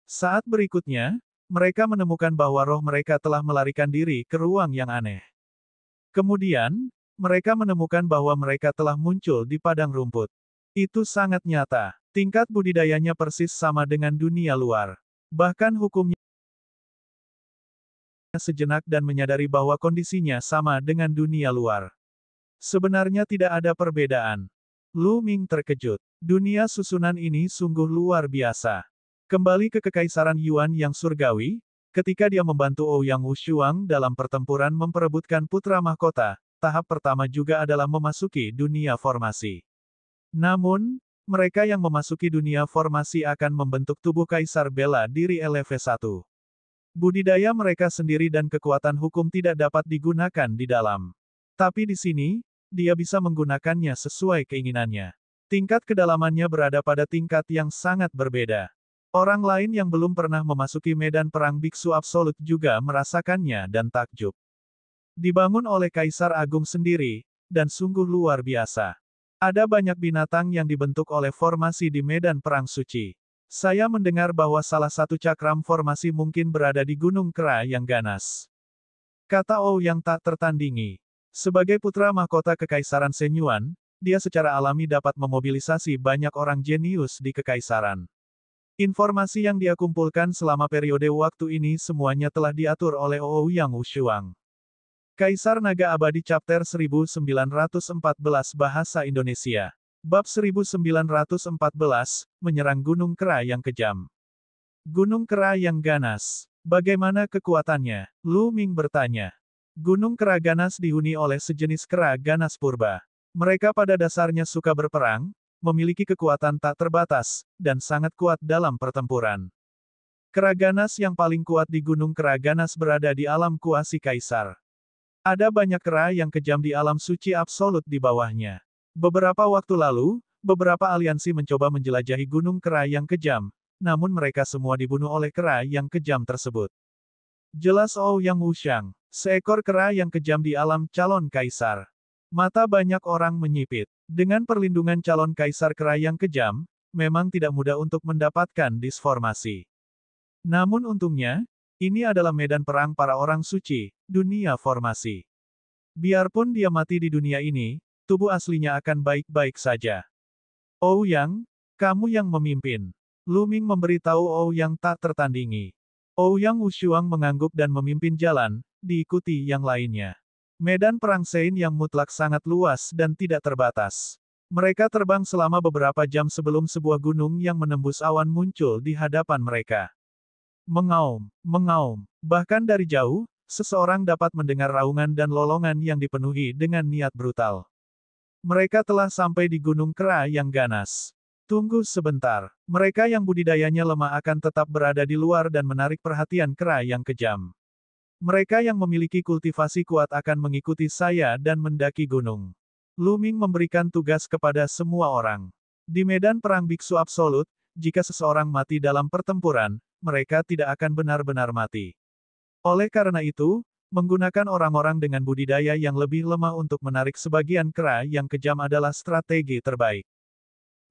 A: Saat berikutnya, mereka menemukan bahwa roh mereka telah melarikan diri ke ruang yang aneh. Kemudian, mereka menemukan bahwa mereka telah muncul di padang rumput. Itu sangat nyata. Tingkat budidayanya persis sama dengan dunia luar. Bahkan hukumnya sejenak dan menyadari bahwa kondisinya sama dengan dunia luar. Sebenarnya tidak ada perbedaan. Lu Ming terkejut. Dunia susunan ini sungguh luar biasa. Kembali ke Kekaisaran Yuan yang surgawi, ketika dia membantu Ouyang Wushuang dalam pertempuran memperebutkan putra mahkota, tahap pertama juga adalah memasuki dunia formasi. Namun, mereka yang memasuki dunia formasi akan membentuk tubuh Kaisar Bela Diri LV1. Budidaya mereka sendiri dan kekuatan hukum tidak dapat digunakan di dalam. Tapi di sini, dia bisa menggunakannya sesuai keinginannya. Tingkat kedalamannya berada pada tingkat yang sangat berbeda. Orang lain yang belum pernah memasuki medan perang biksu absolut juga merasakannya dan takjub. Dibangun oleh Kaisar Agung sendiri, dan sungguh luar biasa. Ada banyak binatang yang dibentuk oleh formasi di medan perang suci. Saya mendengar bahwa salah satu cakram formasi mungkin berada di Gunung Kera yang ganas. Kata Ouyang tak tertandingi. Sebagai putra mahkota Kekaisaran Shenyuan, dia secara alami dapat memobilisasi banyak orang jenius di Kekaisaran. Informasi yang dia kumpulkan selama periode waktu ini semuanya telah diatur oleh Ouyang Wushuang. Kaisar Naga Abadi Chapter 1914 Bahasa Indonesia. Bab 1914, Menyerang Gunung Kera yang Kejam. Gunung Kera yang ganas. Bagaimana kekuatannya? Lu Ming bertanya. Gunung Kera ganas dihuni oleh sejenis kera ganas purba. Mereka pada dasarnya suka berperang, memiliki kekuatan tak terbatas, dan sangat kuat dalam pertempuran. Kera ganas yang paling kuat di Gunung Kera ganas berada di alam kuasi Kaisar. Ada banyak kera yang kejam di alam suci absolut di bawahnya. Beberapa waktu lalu, beberapa aliansi mencoba menjelajahi Gunung Kera yang kejam, namun mereka semua dibunuh oleh kera yang kejam tersebut. Jelas Ouyang Wushuang, seekor kera yang kejam di alam calon kaisar. Mata banyak orang menyipit. Dengan perlindungan calon kaisar kera yang kejam, memang tidak mudah untuk mendapatkan disformasi. Namun untungnya, ini adalah medan perang para orang suci, dunia formasi. Biarpun dia mati di dunia ini, tubuh aslinya akan baik-baik saja. Ouyang, kamu yang memimpin. Lu Ming memberitahu Ouyang tak tertandingi. Ouyang Wushuang mengangguk dan memimpin jalan, diikuti yang lainnya. Medan perang Sein yang mutlak sangat luas dan tidak terbatas. Mereka terbang selama beberapa jam sebelum sebuah gunung yang menembus awan muncul di hadapan mereka. Mengaum, mengaum. Bahkan dari jauh, seseorang dapat mendengar raungan dan lolongan yang dipenuhi dengan niat brutal. Mereka telah sampai di Gunung Kera yang ganas. Tunggu sebentar. Mereka yang budidayanya lemah akan tetap berada di luar dan menarik perhatian kera yang kejam. Mereka yang memiliki kultivasi kuat akan mengikuti saya dan mendaki gunung. Lu Ming memberikan tugas kepada semua orang. Di medan perang biksu absolut, jika seseorang mati dalam pertempuran, mereka tidak akan benar-benar mati. Oleh karena itu, menggunakan orang-orang dengan budidaya yang lebih lemah untuk menarik sebagian kera yang kejam adalah strategi terbaik.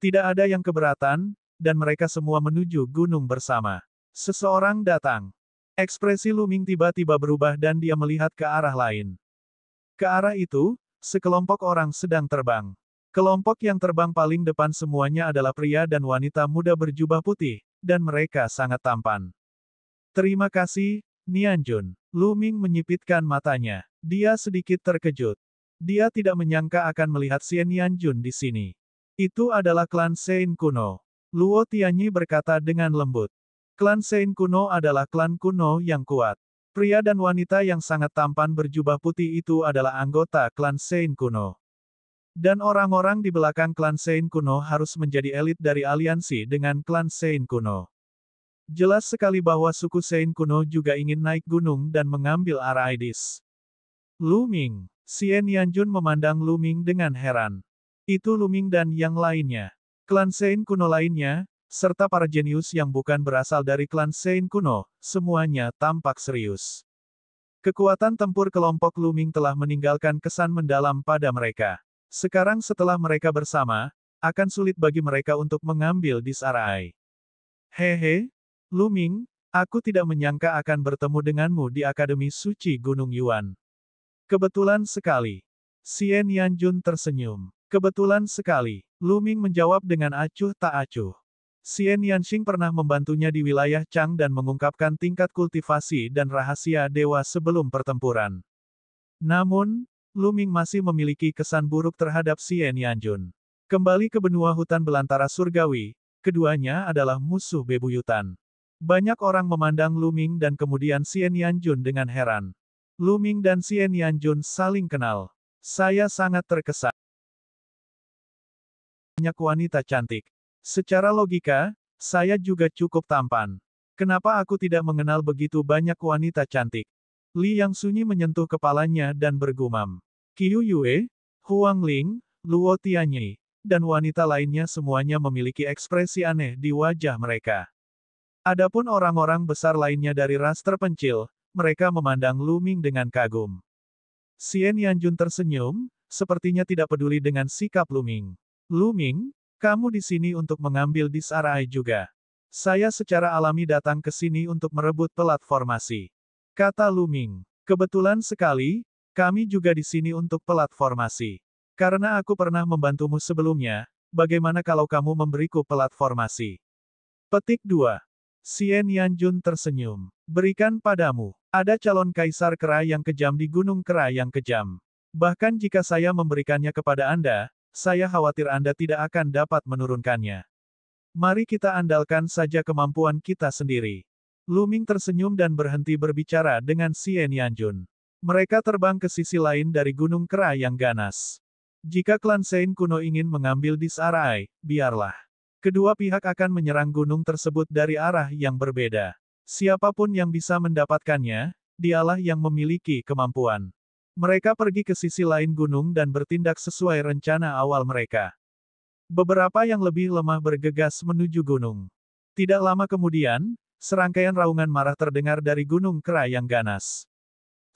A: Tidak ada yang keberatan, dan mereka semua menuju gunung bersama. Seseorang datang. Ekspresi Lu Ming tiba-tiba berubah dan dia melihat ke arah lain. Ke arah itu, sekelompok orang sedang terbang. Kelompok yang terbang paling depan semuanya adalah pria dan wanita muda berjubah putih, dan mereka sangat tampan. Terima kasih, Nianjun. Lu Ming menyipitkan matanya. Dia sedikit terkejut. Dia tidak menyangka akan melihat si Nianjun di sini. Itu adalah klan Sein kuno. Luo Tianyi berkata dengan lembut. Klan Sein kuno adalah klan kuno yang kuat. Pria dan wanita yang sangat tampan berjubah putih itu adalah anggota klan Sein kuno. Dan orang-orang di belakang klan Sein kuno harus menjadi elit dari aliansi dengan klan Sein kuno. Jelas sekali bahwa suku Sein kuno juga ingin naik gunung dan mengambil arah Aidis. Lu Ming. Si Nianjun memandang Lu Ming dengan heran. Itu Lu Ming dan yang lainnya. Klan Sein kuno lainnya, serta para jenius yang bukan berasal dari klan Sein kuno, semuanya tampak serius. Kekuatan tempur kelompok Lu Ming telah meninggalkan kesan mendalam pada mereka. Sekarang setelah mereka bersama, akan sulit bagi mereka untuk mengambil Disarai. Hehe, Lu Ming, aku tidak menyangka akan bertemu denganmu di Akademi Suci Gunung Yuan. Kebetulan sekali. Si Nianjun tersenyum. Kebetulan sekali. Lu Ming menjawab dengan acuh tak acuh. Si Nianxing pernah membantunya di wilayah Chang dan mengungkapkan tingkat kultivasi dan rahasia dewa sebelum pertempuran. Namun, Lu Ming masih memiliki kesan buruk terhadap si Nianjun. Kembali ke benua hutan belantara surgawi, keduanya adalah musuh bebuyutan. Banyak orang memandang Lu Ming dan kemudian si Nianjun dengan heran. Lu Ming dan si Nianjun saling kenal. Saya sangat terkesan. Banyak wanita cantik. Secara logika, saya juga cukup tampan. Kenapa aku tidak mengenal begitu banyak wanita cantik? Li Yang Sunyi menyentuh kepalanya dan bergumam. Qiu Yue, Huang Ling, Luo Tianyi, dan wanita lainnya semuanya memiliki ekspresi aneh di wajah mereka. Adapun orang-orang besar lainnya dari ras terpencil, mereka memandang Lu Ming dengan kagum. Si Nianjun tersenyum, sepertinya tidak peduli dengan sikap Lu Ming. Lu Ming, kamu di sini untuk mengambil Disarai juga. Saya secara alami datang ke sini untuk merebut pelat formasi. Kata Lu Ming. Kebetulan sekali, kami juga di sini untuk pelat formasi. Karena aku pernah membantumu sebelumnya, bagaimana kalau kamu memberiku pelat formasi? Petik 2. Si Nianjun tersenyum. Berikan padamu. Ada calon kaisar kera yang kejam di Gunung Kera yang kejam. Bahkan jika saya memberikannya kepada Anda, saya khawatir Anda tidak akan dapat menurunkannya. Mari kita andalkan saja kemampuan kita sendiri. Lu Ming tersenyum dan berhenti berbicara dengan si Nianjun. Mereka terbang ke sisi lain dari Gunung Kera yang ganas. Jika klan Sein kuno ingin mengambil Disarai, biarlah. Kedua pihak akan menyerang gunung tersebut dari arah yang berbeda. Siapapun yang bisa mendapatkannya, dialah yang memiliki kemampuan. Mereka pergi ke sisi lain gunung dan bertindak sesuai rencana awal mereka. Beberapa yang lebih lemah bergegas menuju gunung. Tidak lama kemudian, serangkaian raungan marah terdengar dari Gunung Kera yang ganas.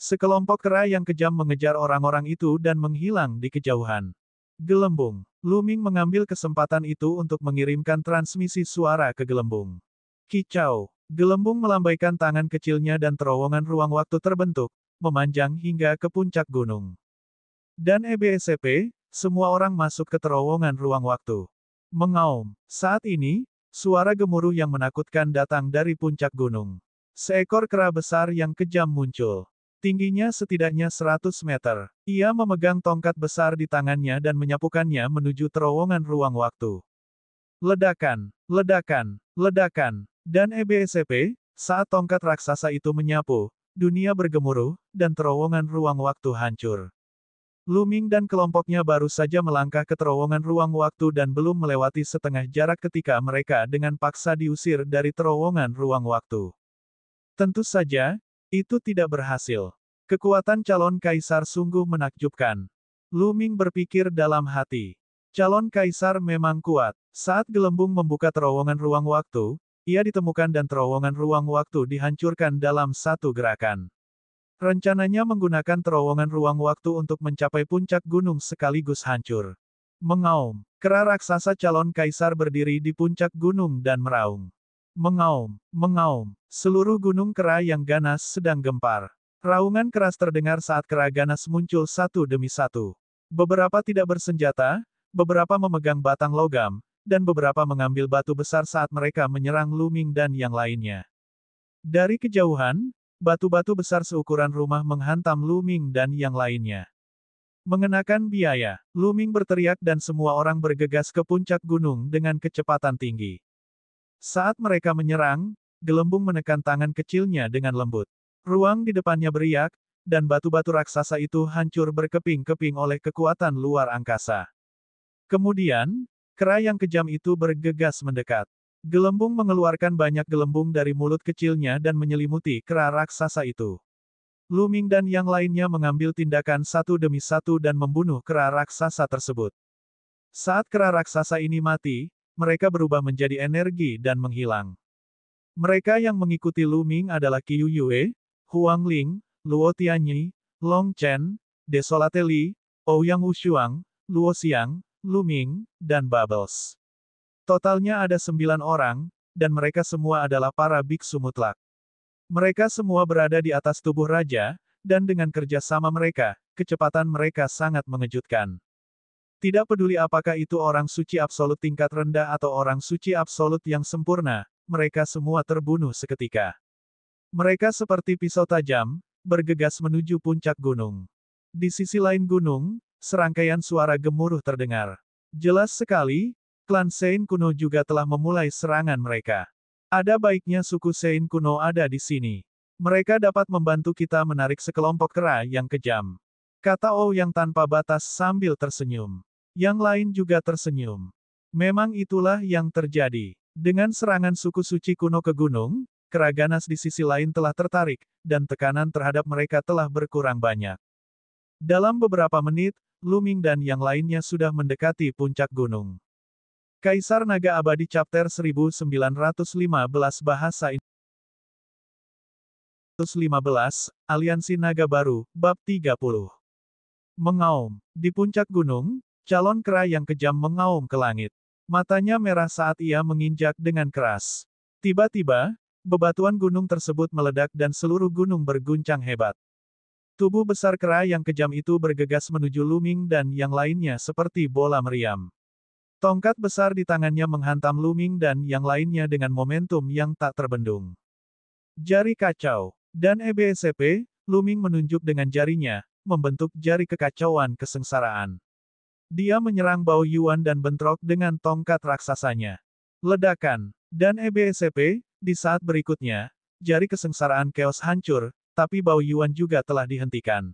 A: Sekelompok kera yang kejam mengejar orang-orang itu dan menghilang di kejauhan. Gelembung. Lu Ming mengambil kesempatan itu untuk mengirimkan transmisi suara ke gelembung. Kicau. Gelembung melambaikan tangan kecilnya dan terowongan ruang waktu terbentuk, memanjang hingga ke puncak gunung. Dan EBSCP, semua orang masuk ke terowongan ruang waktu. Mengaum. Saat ini, suara gemuruh yang menakutkan datang dari puncak gunung. Seekor kera besar yang kejam muncul. Tingginya setidaknya 100 meter. Ia memegang tongkat besar di tangannya dan menyapukannya menuju terowongan ruang waktu. Ledakan, ledakan, ledakan. Dan EBSCP, saat tongkat raksasa itu menyapu, dunia bergemuruh, dan terowongan ruang waktu hancur. Lu Ming dan kelompoknya baru saja melangkah ke terowongan ruang waktu dan belum melewati setengah jarak ketika mereka dengan paksa diusir dari terowongan ruang waktu. Tentu saja, Itu tidak berhasil. Kekuatan calon kaisar sungguh menakjubkan. Lu Ming berpikir dalam hati. Calon kaisar memang kuat. Saat gelembung membuka terowongan ruang waktu, ia ditemukan dan terowongan ruang waktu dihancurkan dalam satu gerakan. Rencananya menggunakan terowongan ruang waktu untuk mencapai puncak gunung sekaligus hancur. Mengaum. Kera raksasa calon kaisar berdiri di puncak gunung dan meraung. Mengaum, mengaum. Seluruh gunung kera yang ganas sedang gempar. Raungan keras terdengar saat kera ganas muncul satu demi satu. Beberapa tidak bersenjata, beberapa memegang batang logam, dan beberapa mengambil batu besar saat mereka menyerang Lu Ming dan yang lainnya. Dari kejauhan, batu-batu besar seukuran rumah menghantam Lu Ming dan yang lainnya. Mengenakan biaya, Lu Ming berteriak dan semua orang bergegas ke puncak gunung dengan kecepatan tinggi. Saat mereka menyerang, gelembung menekan tangan kecilnya dengan lembut. Ruang di depannya beriak, dan batu-batu raksasa itu hancur berkeping-keping oleh kekuatan luar angkasa. Kemudian, kera yang kejam itu bergegas mendekat. Gelembung mengeluarkan banyak gelembung dari mulut kecilnya dan menyelimuti kera raksasa itu. Lu Ming dan yang lainnya mengambil tindakan satu demi satu dan membunuh kera raksasa tersebut. Saat kera raksasa ini mati, mereka berubah menjadi energi dan menghilang. Mereka yang mengikuti Lu Ming adalah Qiu Yue, Huang Ling, Luo Tianyi, Long Chen, Desolate Li, Ouyang Wushuang, Luo Xiang, Lu Ming, dan Bubbles. Totalnya ada 9 orang, dan mereka semua adalah para biksu mutlak. Mereka semua berada di atas tubuh raja, dan dengan kerja sama mereka, kecepatan mereka sangat mengejutkan. Tidak peduli apakah itu orang suci absolut tingkat rendah atau orang suci absolut yang sempurna, mereka semua terbunuh seketika. Mereka seperti pisau tajam, bergegas menuju puncak gunung. Di sisi lain gunung, serangkaian suara gemuruh terdengar. Jelas sekali, klan Sein kuno juga telah memulai serangan mereka. Ada baiknya suku Sein kuno ada di sini. Mereka dapat membantu kita menarik sekelompok kera yang kejam. Kata Ouyang tanpa batas sambil tersenyum. Yang lain juga tersenyum. Memang itulah yang terjadi. Dengan serangan suku suci kuno ke gunung, kera ganas di sisi lain telah tertarik, dan tekanan terhadap mereka telah berkurang banyak. Dalam beberapa menit, Lu Ming dan yang lainnya sudah mendekati puncak gunung. Kaisar Naga Abadi Chapter 1915 Bahasa Indonesia 15, Aliansi Naga Baru, Bab 30. Mengaum. Di puncak gunung, calon kera yang kejam mengaum ke langit. Matanya merah saat ia menginjak dengan keras. Tiba-tiba, bebatuan gunung tersebut meledak dan seluruh gunung berguncang hebat. Tubuh besar kera yang kejam itu bergegas menuju Lu Ming dan yang lainnya seperti bola meriam. Tongkat besar di tangannya menghantam Lu Ming dan yang lainnya dengan momentum yang tak terbendung. Jari kacau. Dan EBSP, Lu Ming menunjuk dengan jarinya, membentuk jari kekacauan kesengsaraan. Dia menyerang Bao Yuan dan bentrok dengan tongkat raksasanya. Ledakan. Dan EBSP, di saat berikutnya, jari kesengsaraan Chaos hancur, tapi Bao Yuan juga telah dihentikan.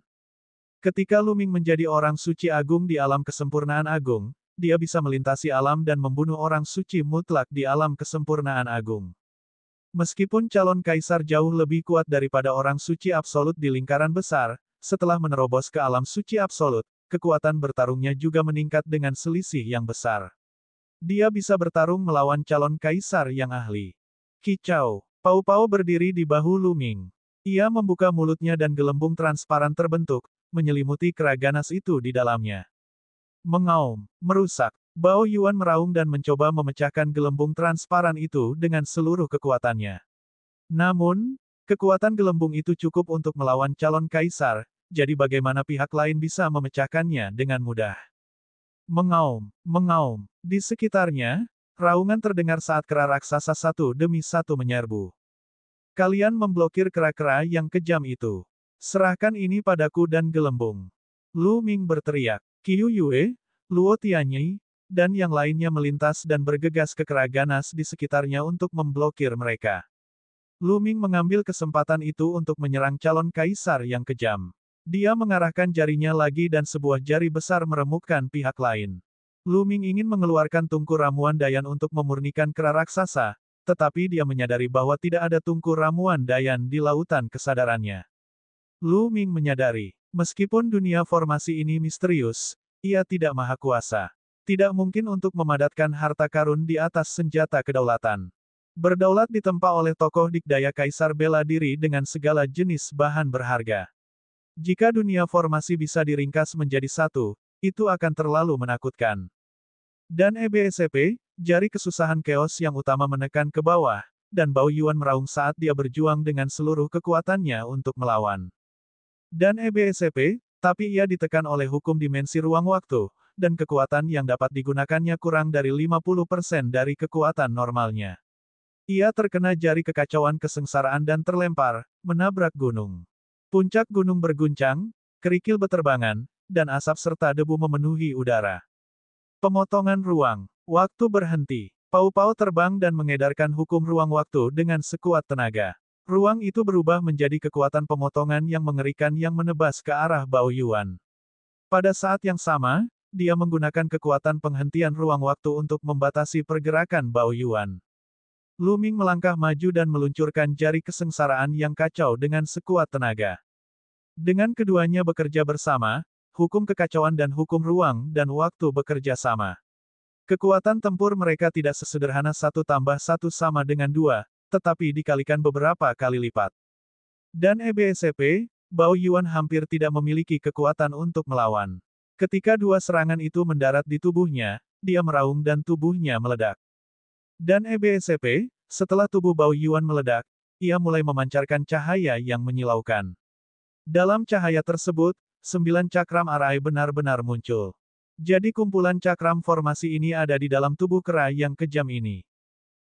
A: Ketika Lu Ming menjadi orang suci agung di alam kesempurnaan agung, dia bisa melintasi alam dan membunuh orang suci mutlak di alam kesempurnaan agung. Meskipun calon kaisar jauh lebih kuat daripada orang suci absolut di lingkaran besar, setelah menerobos ke alam suci absolut, kekuatan bertarungnya juga meningkat dengan selisih yang besar. Dia bisa bertarung melawan calon kaisar yang ahli. Kicau. Pau Pau berdiri di bahu Lu Ming. Ia membuka mulutnya dan gelembung transparan terbentuk, menyelimuti kera ganas itu di dalamnya. Mengaum, merusak. Bao Yuan meraung dan mencoba memecahkan gelembung transparan itu dengan seluruh kekuatannya. Namun, kekuatan gelembung itu cukup untuk melawan calon kaisar, jadi bagaimana pihak lain bisa memecahkannya dengan mudah. Mengaum, mengaum. Di sekitarnya, raungan terdengar saat kera raksasa satu demi satu menyerbu. Kalian memblokir kera-kera yang kejam itu. Serahkan ini padaku dan gelembung. Lu Ming berteriak. Qiu Yue, Luo Tianyi, dan yang lainnya melintas dan bergegas ke kera ganas di sekitarnya untuk memblokir mereka. Lu Ming mengambil kesempatan itu untuk menyerang calon kaisar yang kejam. Dia mengarahkan jarinya lagi dan sebuah jari besar meremukkan pihak lain. Lu Ming ingin mengeluarkan tungku ramuan Dayan untuk memurnikan kera raksasa, tetapi dia menyadari bahwa tidak ada tungku ramuan Dayan di lautan kesadarannya. Lu Ming menyadari, meskipun dunia formasi ini misterius, ia tidak maha kuasa. Tidak mungkin untuk memadatkan harta karun di atas senjata kedaulatan. Berdaulat ditempa oleh tokoh dikdaya kaisar bela diri dengan segala jenis bahan berharga. Jika dunia formasi bisa diringkas menjadi satu, itu akan terlalu menakutkan. Dan EBSP, jari kesusahan keos yang utama menekan ke bawah, dan Bao Yuan meraung saat dia berjuang dengan seluruh kekuatannya untuk melawan. Dan EBSP, tapi ia ditekan oleh hukum dimensi ruang-waktu, dan kekuatan yang dapat digunakannya kurang dari 50% dari kekuatan normalnya. Ia terkena jari kekacauan kesengsaraan dan terlempar, menabrak gunung. Puncak gunung berguncang, kerikil beterbangan, dan asap serta debu memenuhi udara. Pemotongan ruang. Waktu berhenti. Pau-pau terbang dan mengedarkan hukum ruang-waktu dengan sekuat tenaga. Ruang itu berubah menjadi kekuatan pemotongan yang mengerikan yang menebas ke arah Bao Yuan. Pada saat yang sama, dia menggunakan kekuatan penghentian ruang-waktu untuk membatasi pergerakan Bao Yuan. Lu Ming melangkah maju dan meluncurkan jari kesengsaraan yang kacau dengan sekuat tenaga. Dengan keduanya bekerja bersama, hukum kekacauan dan hukum ruang dan waktu bekerja sama. Kekuatan tempur mereka tidak sesederhana 1 tambah 1 sama dengan 2, tetapi dikalikan beberapa kali lipat. Dan EBSP, Bao Yuan hampir tidak memiliki kekuatan untuk melawan. Ketika dua serangan itu mendarat di tubuhnya, dia meraung dan tubuhnya meledak. Dan EBSP, setelah tubuh Bao Yuan meledak, ia mulai memancarkan cahaya yang menyilaukan. Dalam cahaya tersebut, 9 cakram arai benar-benar muncul. Jadi kumpulan cakram formasi ini ada di dalam tubuh kera yang kejam ini.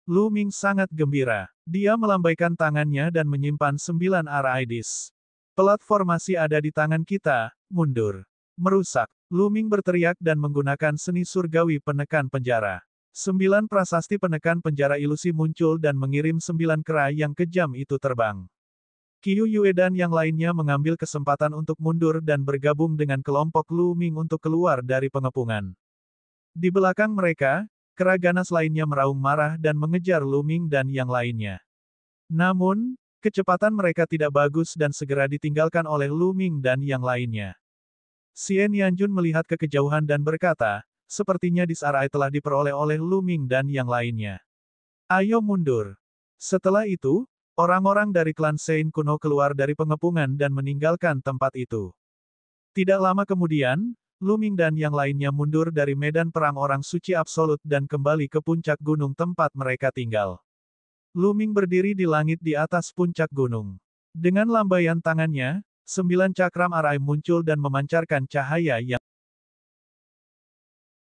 A: Lu Ming sangat gembira. Dia melambaikan tangannya dan menyimpan 9 arai dis. Pelat formasi ada di tangan kita, mundur. Merusak. Lu Ming berteriak dan menggunakan seni surgawi penekan penjara. 9 prasasti penekan penjara ilusi muncul dan mengirim 9 kera yang kejam itu terbang. Qiu Yue dan yang lainnya mengambil kesempatan untuk mundur dan bergabung dengan kelompok Lu Ming untuk keluar dari pengepungan. Di belakang mereka, kera ganas lainnya meraung marah dan mengejar Lu Ming dan yang lainnya. Namun, kecepatan mereka tidak bagus dan segera ditinggalkan oleh Lu Ming dan yang lainnya. Xian Yanjun melihat ke kejauhan dan berkata, sepertinya disarai telah diperoleh oleh Lu Ming dan yang lainnya. Ayo mundur. Setelah itu, orang-orang dari klan Sein kuno keluar dari pengepungan dan meninggalkan tempat itu. Tidak lama kemudian, Lu Ming dan yang lainnya mundur dari medan perang orang suci absolut dan kembali ke puncak gunung tempat mereka tinggal. Lu Ming berdiri di langit di atas puncak gunung. Dengan lambaian tangannya, 9 cakram arai muncul dan memancarkan cahaya yang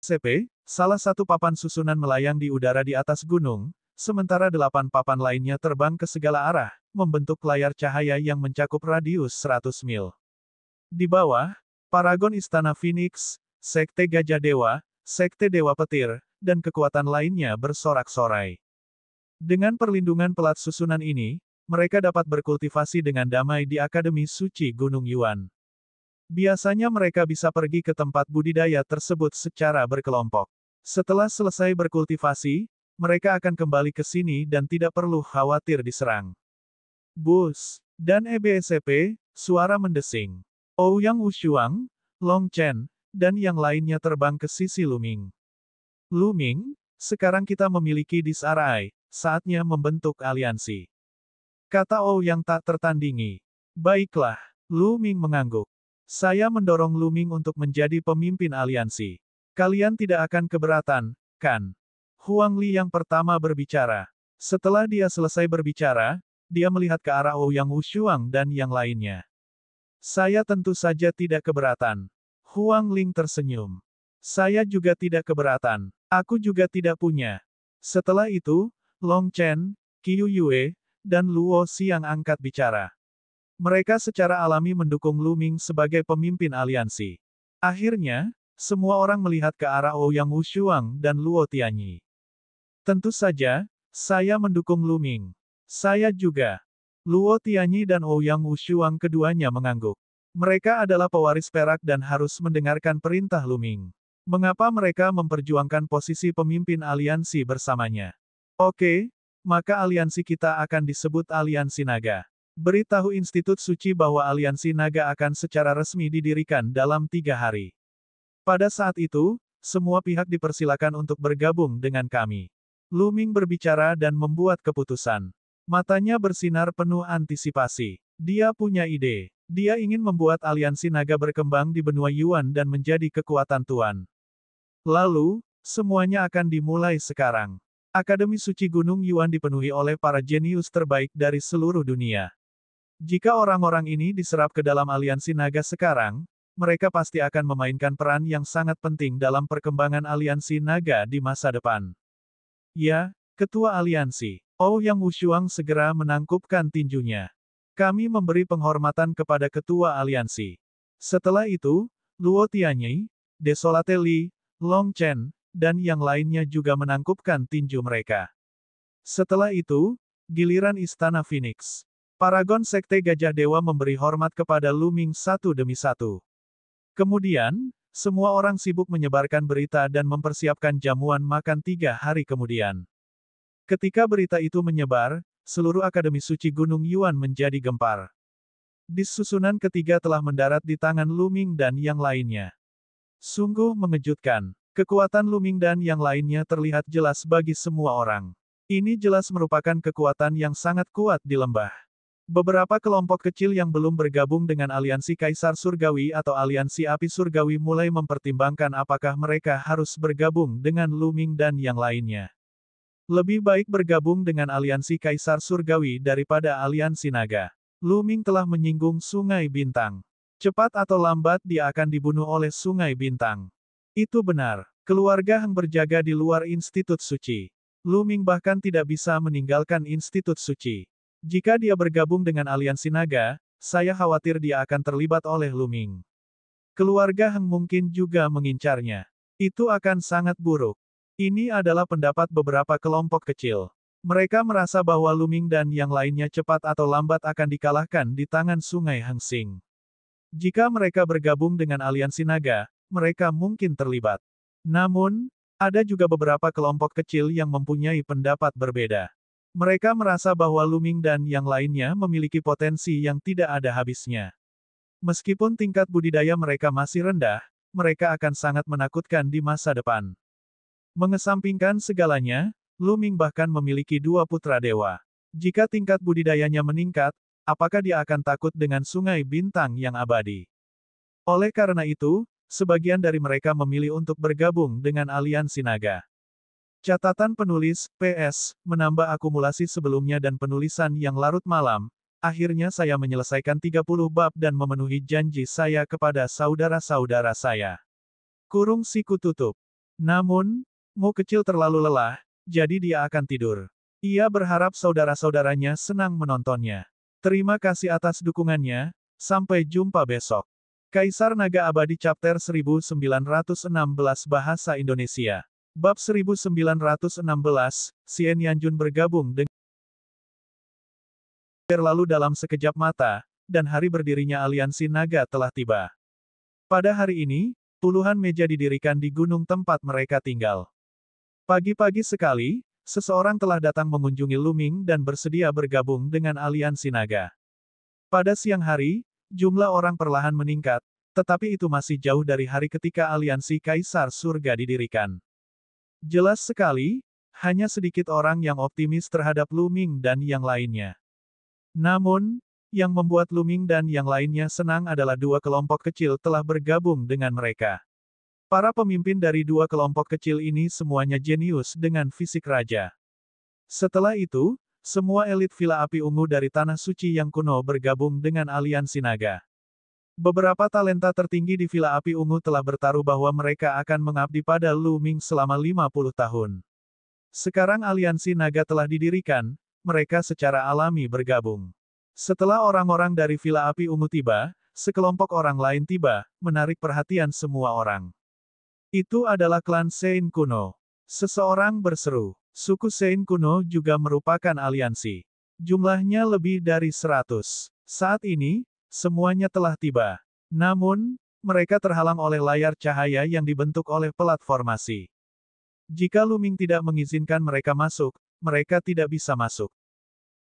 A: CP, salah satu papan susunan melayang di udara di atas gunung, sementara 8 papan lainnya terbang ke segala arah, membentuk layar cahaya yang mencakup radius 100 mil. Di bawah, Paragon Istana Phoenix, Sekte Gajah Dewa, Sekte Dewa Petir, dan kekuatan lainnya bersorak-sorai. Dengan perlindungan pelat susunan ini, mereka dapat berkultivasi dengan damai di Akademi Suci Gunung Yuan. Biasanya mereka bisa pergi ke tempat budidaya tersebut secara berkelompok. Setelah selesai berkultivasi, mereka akan kembali ke sini dan tidak perlu khawatir diserang. Bus. Dan EBSP, suara mendesing. Ouyang Wushuang, Long Chen, dan yang lainnya terbang ke sisi Lu Ming. Lu Ming, sekarang kita memiliki disarai, saatnya membentuk aliansi. Kata Ouyang tak tertandingi. Baiklah, Lu Ming mengangguk. Saya mendorong Lu Ming untuk menjadi pemimpin aliansi. Kalian tidak akan keberatan, kan? Huang Li yang pertama berbicara. Setelah dia selesai berbicara, dia melihat ke arah Ouyang Wushuang dan yang lainnya. Saya tentu saja tidak keberatan. Huang Ling tersenyum. Saya juga tidak keberatan. Aku juga tidak punya. Setelah itu, Long Chen, Qiu Yue, dan Luo Xiang angkat bicara. Mereka secara alami mendukung Lu Ming sebagai pemimpin aliansi. Akhirnya, semua orang melihat ke arah Ouyang Wushuang dan Luo Tianyi. Tentu saja, saya mendukung Lu Ming. Saya juga. Luo Tianyi dan Ouyang Wushuang keduanya mengangguk. Mereka adalah pewaris perak dan harus mendengarkan perintah Lu Ming. Mengapa mereka memperjuangkan posisi pemimpin aliansi bersamanya? Oke, maka aliansi kita akan disebut Aliansi Naga. Beritahu Institut Suci bahwa Aliansi Naga akan secara resmi didirikan dalam 3 hari. Pada saat itu, semua pihak dipersilakan untuk bergabung dengan kami. Lu Ming berbicara dan membuat keputusan. Matanya bersinar penuh antisipasi. Dia punya ide. Dia ingin membuat aliansi naga berkembang di benua Yuan dan menjadi kekuatan tuan. Lalu, semuanya akan dimulai sekarang. Akademi Suci Gunung Yuan dipenuhi oleh para jenius terbaik dari seluruh dunia. Jika orang-orang ini diserap ke dalam aliansi naga sekarang, mereka pasti akan memainkan peran yang sangat penting dalam perkembangan aliansi naga di masa depan. Ya, Ketua Aliansi, Ouyang Wushuang segera menangkupkan tinjunya. Kami memberi penghormatan kepada Ketua Aliansi. Setelah itu, Luo Tianyi, Desolate Li, Long Chen, dan yang lainnya juga menangkupkan tinju mereka. Setelah itu, giliran Istana Phoenix. Paragon Sekte Gajah Dewa memberi hormat kepada Lu Ming satu demi satu. Kemudian, semua orang sibuk menyebarkan berita dan mempersiapkan jamuan makan 3 hari kemudian. Ketika berita itu menyebar, seluruh Akademi Suci Gunung Yuan menjadi gempar. Susunan ketiga telah mendarat di tangan Lu Ming dan yang lainnya. Sungguh mengejutkan. Kekuatan Lu Ming dan yang lainnya terlihat jelas bagi semua orang. Ini jelas merupakan kekuatan yang sangat kuat di lembah. Beberapa kelompok kecil yang belum bergabung dengan Aliansi Kaisar Surgawi atau Aliansi Api Surgawi mulai mempertimbangkan apakah mereka harus bergabung dengan Lu Ming dan yang lainnya. Lebih baik bergabung dengan Aliansi Kaisar Surgawi daripada Aliansi Naga. Lu Ming telah menyinggung Sungai Bintang. Cepat atau lambat dia akan dibunuh oleh Sungai Bintang. Itu benar. Keluarga Heng berjaga di luar Institut Suci. Lu Ming bahkan tidak bisa meninggalkan Institut Suci. Jika dia bergabung dengan Aliansi Naga, saya khawatir dia akan terlibat oleh Lu Ming. Keluarga Heng mungkin juga mengincarnya. Itu akan sangat buruk. Ini adalah pendapat beberapa kelompok kecil. Mereka merasa bahwa Lu Ming dan yang lainnya cepat atau lambat akan dikalahkan di tangan Sungai Hengsing. Jika mereka bergabung dengan Aliansi Naga, mereka mungkin terlibat. Namun, ada juga beberapa kelompok kecil yang mempunyai pendapat berbeda. Mereka merasa bahwa Lu Ming dan yang lainnya memiliki potensi yang tidak ada habisnya. Meskipun tingkat budidaya mereka masih rendah, mereka akan sangat menakutkan di masa depan. Mengesampingkan segalanya, Lu Ming bahkan memiliki 2 putra dewa. Jika tingkat budidayanya meningkat, apakah dia akan takut dengan Sungai Bintang yang abadi? Oleh karena itu, sebagian dari mereka memilih untuk bergabung dengan Aliansi Naga. Catatan penulis, PS, menambah akumulasi sebelumnya dan penulisan yang larut malam, akhirnya saya menyelesaikan 30 bab dan memenuhi janji saya kepada saudara-saudara saya. Kurung siku tutup. Namun, Mu kecil terlalu lelah, jadi dia akan tidur. Ia berharap saudara-saudaranya senang menontonnya. Terima kasih atas dukungannya, sampai jumpa besok. Kaisar Naga Abadi Chapter 1916 Bahasa Indonesia. Bab 1916, Xian Yanjun bergabung dengan berlalu dalam sekejap mata, dan hari berdirinya Aliansi Naga telah tiba. Pada hari ini, puluhan meja didirikan di gunung tempat mereka tinggal. Pagi-pagi sekali, seseorang telah datang mengunjungi Lu Ming dan bersedia bergabung dengan Aliansi Naga. Pada siang hari, jumlah orang perlahan meningkat, tetapi itu masih jauh dari hari ketika Aliansi Kaisar Surga didirikan. Jelas sekali, hanya sedikit orang yang optimis terhadap Lu Ming dan yang lainnya. Namun, yang membuat Lu Ming dan yang lainnya senang adalah 2 kelompok kecil telah bergabung dengan mereka. Para pemimpin dari 2 kelompok kecil ini semuanya jenius dengan fisik raja. Setelah itu, semua elit Villa Api Ungu dari Tanah Suci yang kuno bergabung dengan Aliansi Naga. Beberapa talenta tertinggi di Villa Api Ungu telah bertaruh bahwa mereka akan mengabdi pada Lu Ming selama 50 tahun. Sekarang Aliansi Naga telah didirikan, mereka secara alami bergabung. Setelah orang-orang dari Villa Api Ungu tiba, sekelompok orang lain tiba, menarik perhatian semua orang. Itu adalah klan Sein kuno. Seseorang berseru. Suku Sein kuno juga merupakan aliansi. Jumlahnya lebih dari 100. Saat ini, semuanya telah tiba. Namun, mereka terhalang oleh layar cahaya yang dibentuk oleh pelat formasi. Jika Lu Ming tidak mengizinkan mereka masuk, mereka tidak bisa masuk.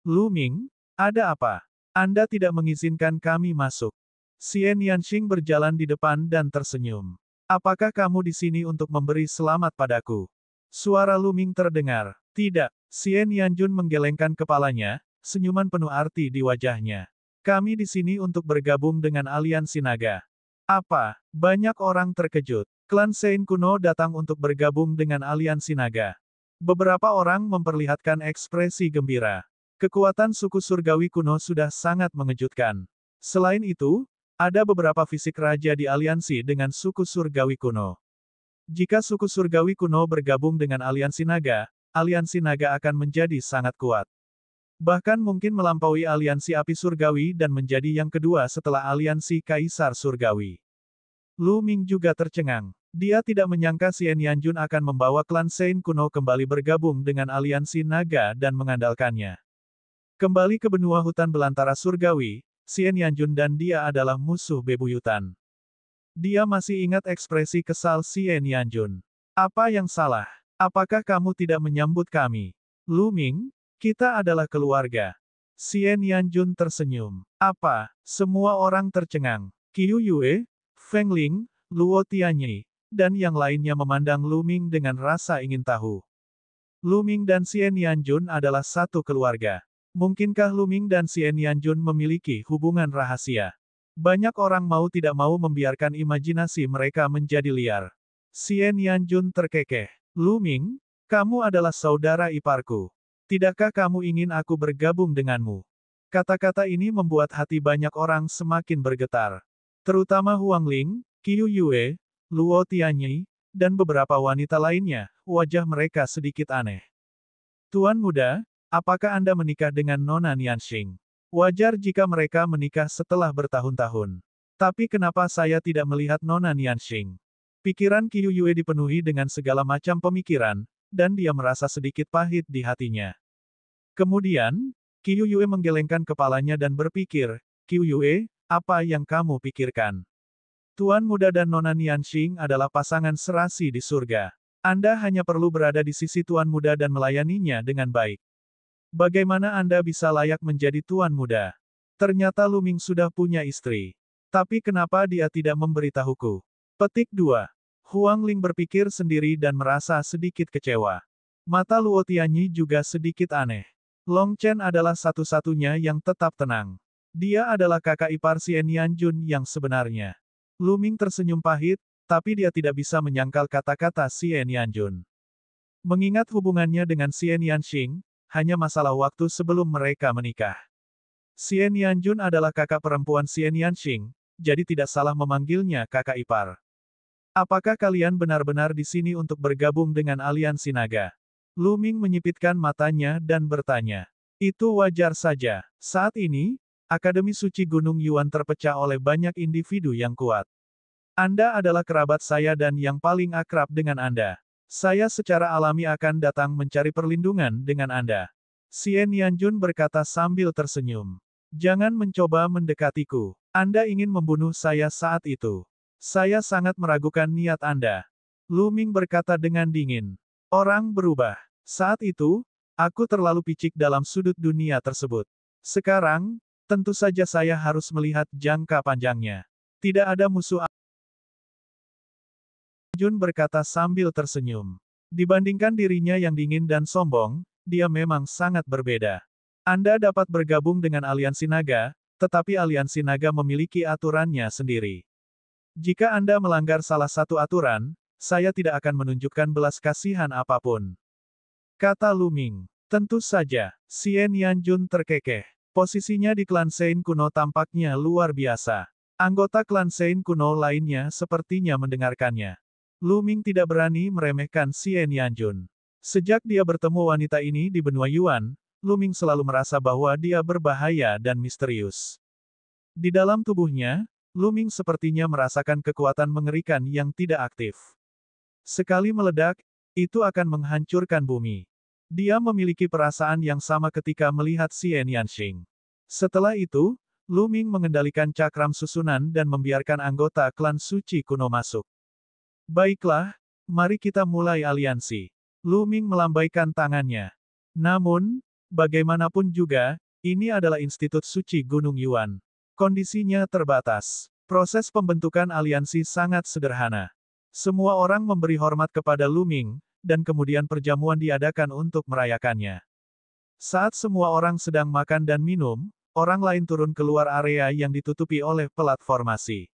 A: Lu Ming, ada apa? Anda tidak mengizinkan kami masuk. Xian Yanxing berjalan di depan dan tersenyum. Apakah kamu di sini untuk memberi selamat padaku? Suara Lu Ming terdengar. Tidak. Xian Yanjun menggelengkan kepalanya, senyuman penuh arti di wajahnya. Kami di sini untuk bergabung dengan aliansi naga. Apa? Banyak orang terkejut. Klan Sein kuno datang untuk bergabung dengan aliansi naga. Beberapa orang memperlihatkan ekspresi gembira. Kekuatan suku surgawi kuno sudah sangat mengejutkan. Selain itu, ada beberapa fisik raja di aliansi dengan suku surgawi kuno. Jika suku surgawi kuno bergabung dengan aliansi naga akan menjadi sangat kuat. Bahkan mungkin melampaui aliansi api surgawi dan menjadi yang kedua setelah aliansi kaisar surgawi. Lu Ming juga tercengang. Dia tidak menyangka Xian Yanjun akan membawa klan Sein kuno kembali bergabung dengan aliansi naga dan mengandalkannya. Kembali ke benua hutan belantara surgawi, Xian Yanjun dan dia adalah musuh bebuyutan. Dia masih ingat ekspresi kesal Xian Yanjun. Apa yang salah? Apakah kamu tidak menyambut kami? Lu Ming, kita adalah keluarga. Xian Yanjun tersenyum. Apa? Semua orang tercengang. Qiu Yue, Feng Ling, Luo Tianyi, dan yang lainnya memandang Lu Ming dengan rasa ingin tahu. Lu Ming dan Xian Yanjun adalah satu keluarga. Mungkinkah Lu Ming dan Xian Yanjun memiliki hubungan rahasia? Banyak orang mau tidak mau membiarkan imajinasi mereka menjadi liar. Xian Yanjun terkekeh. Lu Ming, kamu adalah saudara iparku. Tidakkah kamu ingin aku bergabung denganmu? Kata-kata ini membuat hati banyak orang semakin bergetar. Terutama Huang Ling, Qiu Yue, Luo Tianyi, dan beberapa wanita lainnya, wajah mereka sedikit aneh. Tuan muda, apakah Anda menikah dengan Nona Nianxing? Wajar jika mereka menikah setelah bertahun-tahun. Tapi kenapa saya tidak melihat Nona Nianxing? Pikiran Qiu Yue dipenuhi dengan segala macam pemikiran, dan dia merasa sedikit pahit di hatinya. Kemudian, Qiu Yue menggelengkan kepalanya dan berpikir, Qiu Yue, apa yang kamu pikirkan? Tuan muda dan Nona Nianxing adalah pasangan serasi di surga. Anda hanya perlu berada di sisi tuan muda dan melayaninya dengan baik. Bagaimana Anda bisa layak menjadi tuan muda? Ternyata Lu Ming sudah punya istri. Tapi kenapa dia tidak memberitahuku? Petik 2. Huang Ling berpikir sendiri dan merasa sedikit kecewa. Mata Luo Tianyi juga sedikit aneh. Long Chen adalah satu-satunya yang tetap tenang. Dia adalah kakak ipar Xian Yanjun yang sebenarnya. Lu Ming tersenyum pahit, tapi dia tidak bisa menyangkal kata-kata Xian Yanjun. Mengingat hubungannya dengan Xian Yanxing, hanya masalah waktu sebelum mereka menikah. Xian Yanjun adalah kakak perempuan Xian Yanxing, jadi tidak salah memanggilnya kakak ipar. Apakah kalian benar-benar di sini untuk bergabung dengan aliansi naga? Lu Ming menyipitkan matanya dan bertanya. Itu wajar saja. Saat ini, Akademi Suci Gunung Yuan terpecah oleh banyak individu yang kuat. Anda adalah kerabat saya dan yang paling akrab dengan Anda. Saya secara alami akan datang mencari perlindungan dengan Anda. Xian Yanjun berkata sambil tersenyum. Jangan mencoba mendekatiku. Anda ingin membunuh saya saat itu. Saya sangat meragukan niat Anda. Lu Ming berkata dengan dingin. Orang berubah. Saat itu, aku terlalu picik dalam sudut dunia tersebut. Sekarang, tentu saja saya harus melihat jangka panjangnya. Tidak ada musuh. Jun berkata sambil tersenyum. Dibandingkan dirinya yang dingin dan sombong, dia memang sangat berbeda. Anda dapat bergabung dengan aliansi naga, tetapi aliansi naga memiliki aturannya sendiri. Jika Anda melanggar salah satu aturan, saya tidak akan menunjukkan belas kasihan apapun. Kata Lu Ming. Tentu saja, Xian Yanjun terkekeh. Posisinya di klan Sein kuno tampaknya luar biasa. Anggota klan Sein kuno lainnya sepertinya mendengarkannya. Lu Ming tidak berani meremehkan Xian Yanjun. Sejak dia bertemu wanita ini di benua Yuan, Lu Ming selalu merasa bahwa dia berbahaya dan misterius. Di dalam tubuhnya, Lu Ming sepertinya merasakan kekuatan mengerikan yang tidak aktif. Sekali meledak, itu akan menghancurkan bumi. Dia memiliki perasaan yang sama ketika melihat Xian Yanxing. Setelah itu, Lu Ming mengendalikan cakram susunan dan membiarkan anggota klan suci kuno masuk. Baiklah, mari kita mulai aliansi. Lu Ming melambaikan tangannya. Namun, bagaimanapun juga, ini adalah Institut Suci Gunung Yuan. Kondisinya terbatas. Proses pembentukan aliansi sangat sederhana. Semua orang memberi hormat kepada Lu Ming, dan kemudian perjamuan diadakan untuk merayakannya. Saat semua orang sedang makan dan minum, orang lain turun keluar area yang ditutupi oleh pelat formasi.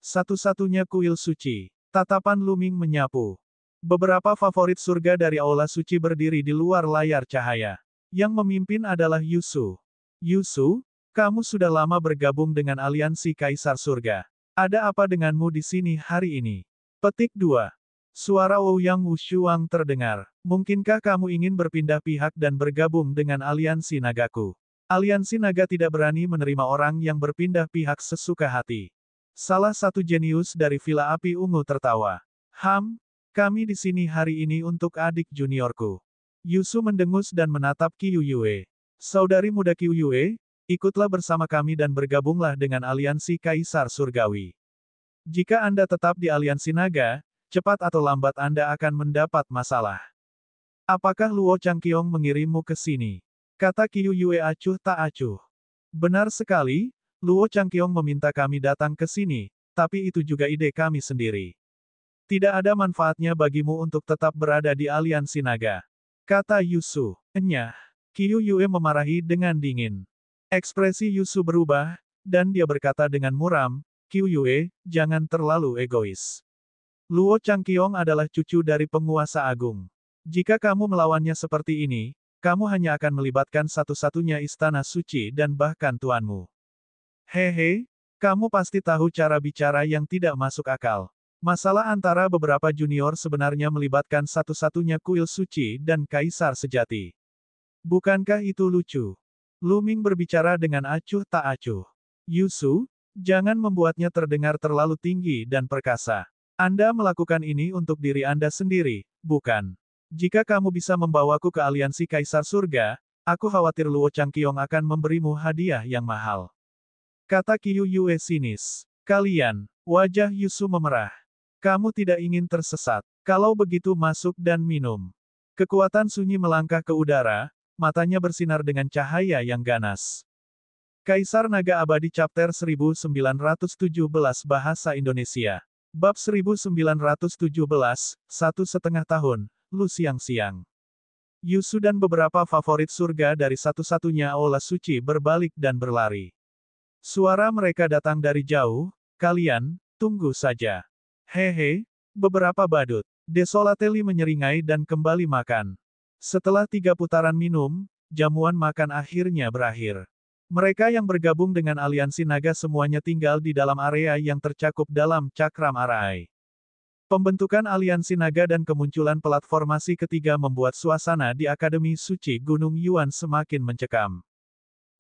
A: Satu-satunya kuil suci. Tatapan Lu Ming menyapu. Beberapa favorit surga dari aula suci berdiri di luar layar cahaya. Yang memimpin adalah Yusu. Yusu, kamu sudah lama bergabung dengan aliansi Kaisar Surga. Ada apa denganmu di sini hari ini? Petik 2. Suara Ouyang Wushuang terdengar. Mungkinkah kamu ingin berpindah pihak dan bergabung dengan aliansi nagaku? Aliansi naga tidak berani menerima orang yang berpindah pihak sesuka hati. Salah satu jenius dari Villa Api Ungu tertawa. Kami di sini hari ini untuk adik juniorku. Yusu mendengus dan menatap Qiu Yue. Saudari muda Qiu Yue, ikutlah bersama kami dan bergabunglah dengan aliansi Kaisar Surgawi. Jika Anda tetap di aliansi naga, cepat atau lambat Anda akan mendapat masalah. Apakah Luo Changqiong mengirimmu ke sini? Kata Qiu Yue acuh tak acuh. Benar sekali, Luo Changqiong meminta kami datang ke sini, tapi itu juga ide kami sendiri. Tidak ada manfaatnya bagimu untuk tetap berada di aliansi naga. Kata Yusu. Enyah. Qiu Yue memarahi dengan dingin. Ekspresi Yusu berubah, dan dia berkata dengan muram, Qiu Yue, jangan terlalu egois. Luo Changqiong adalah cucu dari penguasa agung. Jika kamu melawannya seperti ini, kamu hanya akan melibatkan satu-satunya istana suci dan bahkan tuanmu. Hehe, kamu pasti tahu cara bicara yang tidak masuk akal. Masalah antara beberapa junior sebenarnya melibatkan satu-satunya kuil suci dan kaisar sejati. Bukankah itu lucu? Lu Ming berbicara dengan acuh tak acuh. Yusu, jangan membuatnya terdengar terlalu tinggi dan perkasa. Anda melakukan ini untuk diri Anda sendiri, bukan? Jika kamu bisa membawaku ke aliansi Kaisar Surga, aku khawatir Luo Changqiong akan memberimu hadiah yang mahal. Kata Qiu Yue sinis. Kalian, wajah Yusu memerah. Kamu tidak ingin tersesat. Kalau begitu masuk dan minum. Kekuatan sunyi melangkah ke udara, matanya bersinar dengan cahaya yang ganas. Kaisar Naga Abadi Chapter 1917 Bahasa Indonesia. Bab 1917, 1,5 tahun, Lu siang-siang. Yusu dan beberapa favorit surga dari satu-satunya aula suci berbalik dan berlari. Suara mereka datang dari jauh, kalian, tunggu saja. Hehe, beberapa badut. Desolateli menyeringai dan kembali makan. Setelah 3 putaran minum, jamuan makan akhirnya berakhir. Mereka yang bergabung dengan aliansi naga semuanya tinggal di dalam area yang tercakup dalam cakram arai. Pembentukan aliansi naga dan kemunculan platformasi ketiga membuat suasana di Akademi Suci Gunung Yuan semakin mencekam.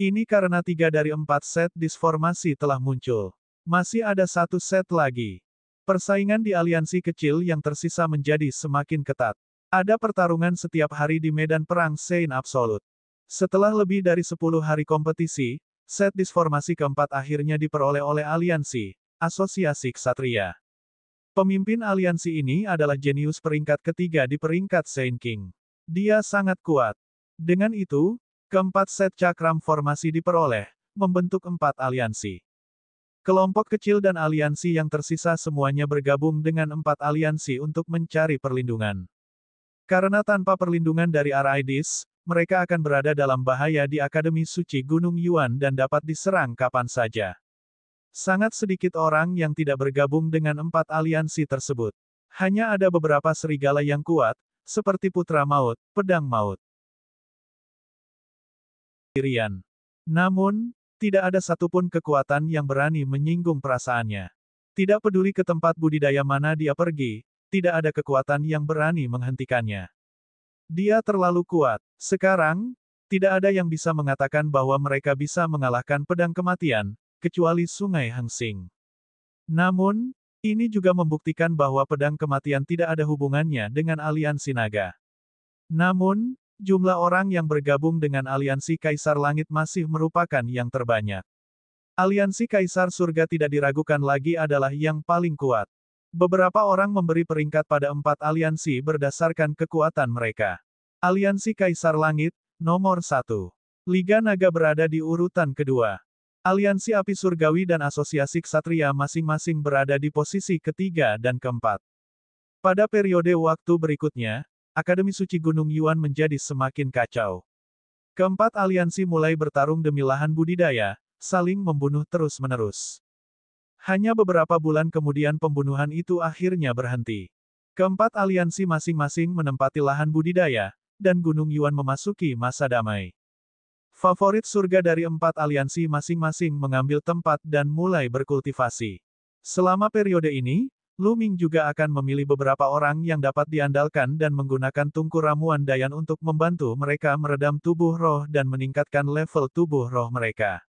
A: Ini karena 3 dari 4 set disformasi telah muncul. Masih ada 1 set lagi. Persaingan di aliansi kecil yang tersisa menjadi semakin ketat. Ada pertarungan setiap hari di medan perang Sein Absolut. Setelah lebih dari 10 hari kompetisi, set disformasi keempat akhirnya diperoleh oleh aliansi, Asosiasi Ksatria. Pemimpin aliansi ini adalah jenius peringkat ketiga di peringkat Sein King. Dia sangat kuat. Dengan itu, keempat set cakram formasi diperoleh, membentuk 4 aliansi. Kelompok kecil dan aliansi yang tersisa semuanya bergabung dengan 4 aliansi untuk mencari perlindungan. Karena tanpa perlindungan dari Araidis, mereka akan berada dalam bahaya di Akademi Suci Gunung Yuan dan dapat diserang kapan saja. Sangat sedikit orang yang tidak bergabung dengan 4 aliansi tersebut. Hanya ada beberapa serigala yang kuat, seperti Putra Maut, Pedang Maut. Namun, tidak ada satupun kekuatan yang berani menyinggung perasaannya. Tidak peduli ke tempat budidaya mana dia pergi, tidak ada kekuatan yang berani menghentikannya. Dia terlalu kuat. Sekarang, tidak ada yang bisa mengatakan bahwa mereka bisa mengalahkan pedang kematian, kecuali Sungai Hengsing. Namun, ini juga membuktikan bahwa pedang kematian tidak ada hubungannya dengan aliansi naga. Namun, jumlah orang yang bergabung dengan aliansi Kaisar Langit masih merupakan yang terbanyak. Aliansi Kaisar Surga tidak diragukan lagi adalah yang paling kuat. Beberapa orang memberi peringkat pada 4 aliansi berdasarkan kekuatan mereka. Aliansi Kaisar Langit, nomor 1. Liga Naga berada di urutan kedua. Aliansi Api Surgawi dan Asosiasi Ksatria masing-masing berada di posisi ketiga dan keempat. Pada periode waktu berikutnya, Akademi Suci Gunung Yuan menjadi semakin kacau. Keempat aliansi mulai bertarung demi lahan budidaya, saling membunuh terus-menerus. Hanya beberapa bulan kemudian pembunuhan itu akhirnya berhenti. Keempat aliansi masing-masing menempati lahan budidaya, dan Gunung Yuan memasuki masa damai. Favorit surga dari empat aliansi masing-masing mengambil tempat dan mulai berkultivasi. Selama periode ini, Lu Ming juga akan memilih beberapa orang yang dapat diandalkan dan menggunakan tungku ramuan Dayan untuk membantu mereka meredam tubuh roh dan meningkatkan level tubuh roh mereka.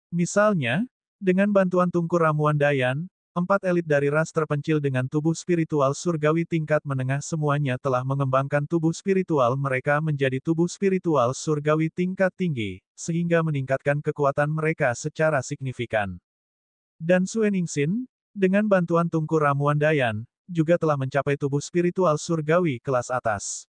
A: Misalnya, dengan bantuan tungku ramuan Dayan, 4 elit dari ras terpencil dengan tubuh spiritual surgawi tingkat menengah semuanya telah mengembangkan tubuh spiritual mereka menjadi tubuh spiritual surgawi tingkat tinggi, sehingga meningkatkan kekuatan mereka secara signifikan. Dan Sue Ningsin, dengan bantuan tungku ramuan Dayan, juga telah mencapai tubuh spiritual surgawi kelas atas.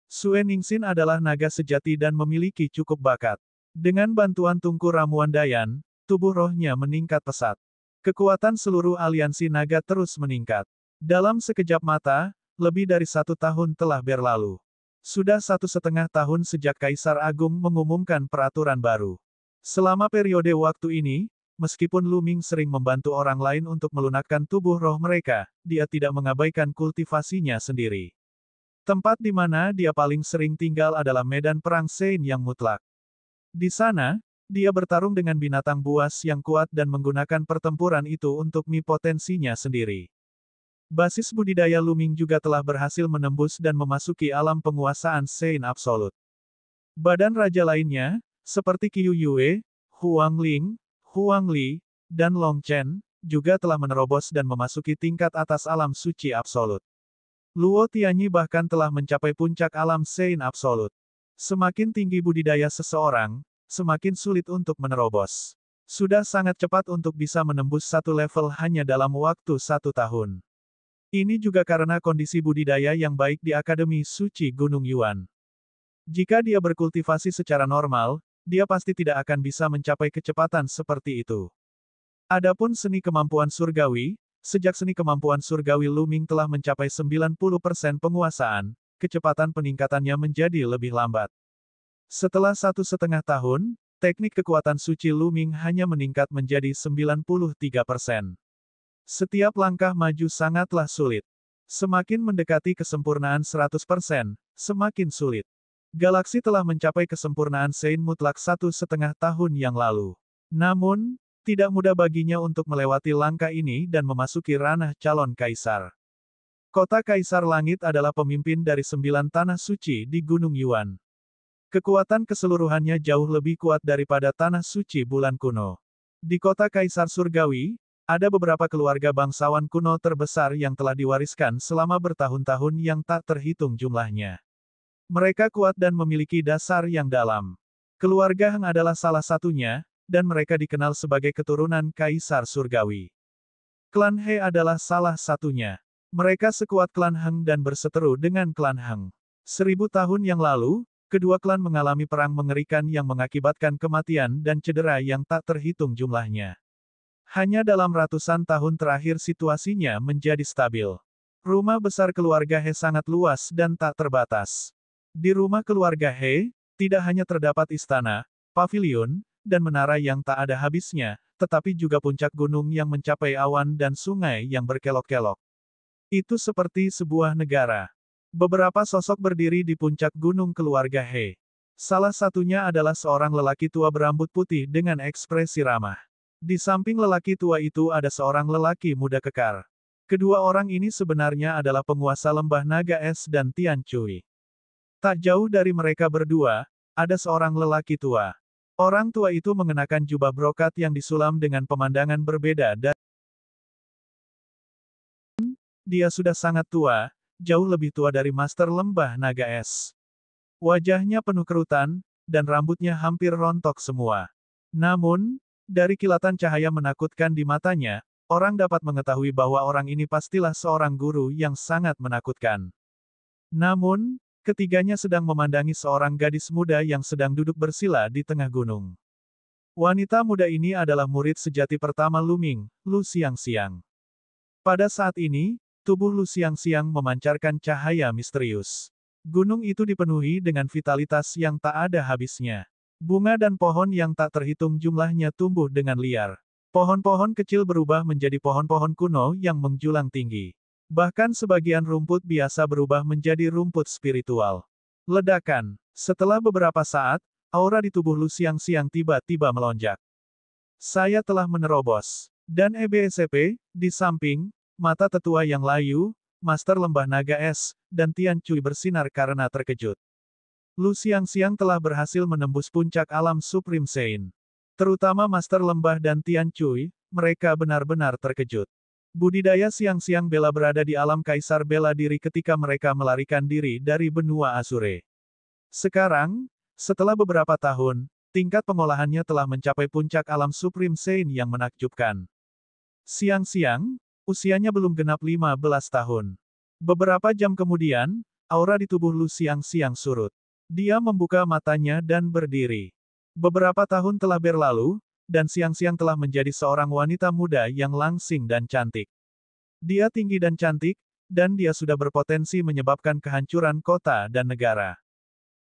A: Sue Ningsin adalah naga sejati dan memiliki cukup bakat. Dengan bantuan tungku ramuan Dayan, tubuh rohnya meningkat pesat. Kekuatan seluruh aliansi naga terus meningkat. Dalam sekejap mata, lebih dari 1 tahun telah berlalu. Sudah 1,5 tahun sejak Kaisar Agung mengumumkan peraturan baru. Selama periode waktu ini, meskipun Lu Ming sering membantu orang lain untuk melunakkan tubuh roh mereka, dia tidak mengabaikan kultivasinya sendiri. Tempat di mana dia paling sering tinggal adalah medan perang Sein yang mutlak. Di sana, dia bertarung dengan binatang buas yang kuat dan menggunakan pertempuran itu untuk potensinya sendiri. Basis budidaya Lu Ming juga telah berhasil menembus dan memasuki alam penguasaan Sein Absolut. Badan raja lainnya, seperti Qiu Yue, Huang Ling, Huang Li, dan Long Chen, juga telah menerobos dan memasuki tingkat atas alam suci absolut. Luo Tianyi bahkan telah mencapai puncak alam Sein Absolut. Semakin tinggi budidaya seseorang, semakin sulit untuk menerobos. Sudah sangat cepat untuk bisa menembus satu level hanya dalam waktu 1 tahun. Ini juga karena kondisi budidaya yang baik di Akademi Suci Gunung Yuan. Jika dia berkultivasi secara normal, dia pasti tidak akan bisa mencapai kecepatan seperti itu. Adapun seni kemampuan surgawi, sejak seni kemampuan surgawi Lu Ming telah mencapai 90% penguasaan, kecepatan peningkatannya menjadi lebih lambat. Setelah 1,5 tahun, teknik kekuatan suci Lu Ming hanya meningkat menjadi 93%. Setiap langkah maju sangatlah sulit. Semakin mendekati kesempurnaan 100%, semakin sulit. Galaksi telah mencapai kesempurnaan Sein mutlak 1,5 tahun yang lalu. Namun, tidak mudah baginya untuk melewati langkah ini dan memasuki ranah calon kaisar. Kota Kaisar Langit adalah pemimpin dari 9 tanah suci di Gunung Yuan. Kekuatan keseluruhannya jauh lebih kuat daripada tanah suci bulan kuno. Di kota Kaisar Surgawi, ada beberapa keluarga bangsawan kuno terbesar yang telah diwariskan selama bertahun-tahun yang tak terhitung jumlahnya. Mereka kuat dan memiliki dasar yang dalam. Keluarga Heng adalah salah satunya, dan mereka dikenal sebagai keturunan Kaisar Surgawi. Klan He adalah salah satunya. Mereka sekuat klan Heng dan berseteru dengan klan Heng. 1000 tahun yang lalu, kedua klan mengalami perang mengerikan yang mengakibatkan kematian dan cedera yang tak terhitung jumlahnya. Hanya dalam ratusan tahun terakhir situasinya menjadi stabil. Rumah besar keluarga He sangat luas dan tak terbatas. Di rumah keluarga He, tidak hanya terdapat istana, pavilion, dan menara yang tak ada habisnya, tetapi juga puncak gunung yang mencapai awan dan sungai yang berkelok-kelok. Itu seperti sebuah negara. Beberapa sosok berdiri di puncak gunung keluarga He. Salah satunya adalah seorang lelaki tua berambut putih dengan ekspresi ramah. Di samping lelaki tua itu ada seorang lelaki muda kekar. Kedua orang ini sebenarnya adalah penguasa lembah naga es dan Tian Cui. Tak jauh dari mereka berdua, ada seorang lelaki tua. Orang tua itu mengenakan jubah brokat yang disulam dengan pemandangan berbeda dan dia sudah sangat tua, jauh lebih tua dari Master Lembah Naga Es. Wajahnya penuh kerutan, dan rambutnya hampir rontok semua. Namun, dari kilatan cahaya menakutkan di matanya, orang dapat mengetahui bahwa orang ini pastilah seorang guru yang sangat menakutkan. Namun, Ketiganya sedang memandangi seorang gadis muda yang sedang duduk bersila di tengah gunung. Wanita muda ini adalah murid sejati pertama Lu Ming, Lu Xiangxiang. Pada saat ini, tubuh Lu Xiangxiang memancarkan cahaya misterius. Gunung itu dipenuhi dengan vitalitas yang tak ada habisnya. Bunga dan pohon yang tak terhitung jumlahnya tumbuh dengan liar. Pohon-pohon kecil berubah menjadi pohon-pohon kuno yang menjulang tinggi. Bahkan sebagian rumput biasa berubah menjadi rumput spiritual. Ledakan. Setelah beberapa saat, aura di tubuh Lu Xiangxiang tiba-tiba melonjak. Saya telah menerobos. Dan EBSP, di samping, mata tetua yang layu, Master Lembah Naga Es, dan Tian Cui bersinar karena terkejut. Lu Xiangxiang telah berhasil menembus puncak alam Supreme Sein. Terutama Master Lembah dan Tian Cui, mereka benar-benar terkejut. Budidaya Xiangxiang Bela berada di alam Kaisar Bela Diri ketika mereka melarikan diri dari benua Azure. Sekarang, setelah beberapa tahun, tingkat pengolahannya telah mencapai puncak alam Supreme Sein yang menakjubkan. Xiangxiang, usianya belum genap 15 tahun. Beberapa jam kemudian, aura di tubuh Lu Xiangxiang surut. Dia membuka matanya dan berdiri. Beberapa tahun telah berlalu, dan Xiangxiang telah menjadi seorang wanita muda yang langsing dan cantik. Dia tinggi dan cantik, dan dia sudah berpotensi menyebabkan kehancuran kota dan negara.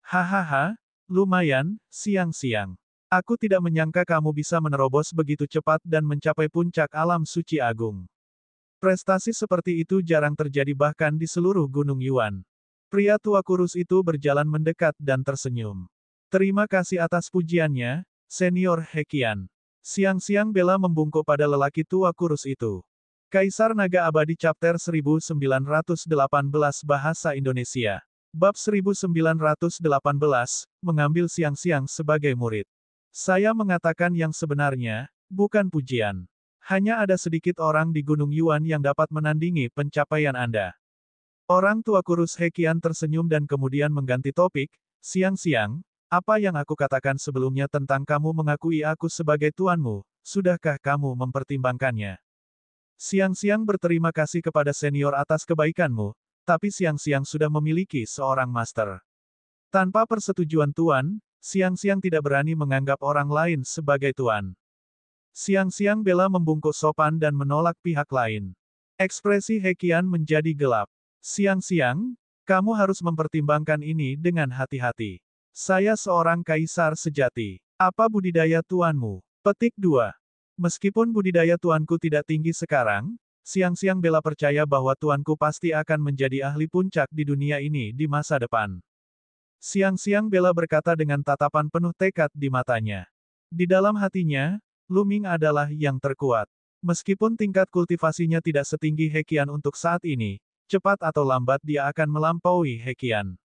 A: Hahaha, lumayan, Xiangxiang. Aku tidak menyangka kamu bisa menerobos begitu cepat dan mencapai puncak alam suci agung. Prestasi seperti itu jarang terjadi bahkan di seluruh Gunung Yuan. Pria tua kurus itu berjalan mendekat dan tersenyum. Terima kasih atas pujiannya, Senior Heqian. Xiangxiang Bela membungkuk pada lelaki tua kurus itu. Kaisar Naga Abadi Chapter 1918 Bahasa Indonesia. Bab 1918, mengambil Xiangxiang sebagai murid. Saya mengatakan yang sebenarnya, bukan pujian. Hanya ada sedikit orang di Gunung Yuan yang dapat menandingi pencapaian Anda. Orang tua kurus Heqian tersenyum dan kemudian mengganti topik, Xiangxiang, apa yang aku katakan sebelumnya tentang kamu mengakui aku sebagai tuanmu, sudahkah kamu mempertimbangkannya? Xiangxiang berterima kasih kepada senior atas kebaikanmu, tapi Xiangxiang sudah memiliki seorang master. Tanpa persetujuan tuan, Xiangxiang tidak berani menganggap orang lain sebagai tuan. Xiangxiang Bela membungkuk sopan dan menolak pihak lain. Ekspresi Heqian menjadi gelap. Xiangxiang, kamu harus mempertimbangkan ini dengan hati-hati. Saya seorang kaisar sejati. Apa budidaya tuanmu? Petik 2. Meskipun budidaya tuanku tidak tinggi sekarang, Xiangxiang Bela percaya bahwa tuanku pasti akan menjadi ahli puncak di dunia ini di masa depan. Xiangxiang Bela berkata dengan tatapan penuh tekad di matanya. Di dalam hatinya, Lu Ming adalah yang terkuat. Meskipun tingkat kultivasinya tidak setinggi Heqian untuk saat ini, cepat atau lambat dia akan melampaui Heqian.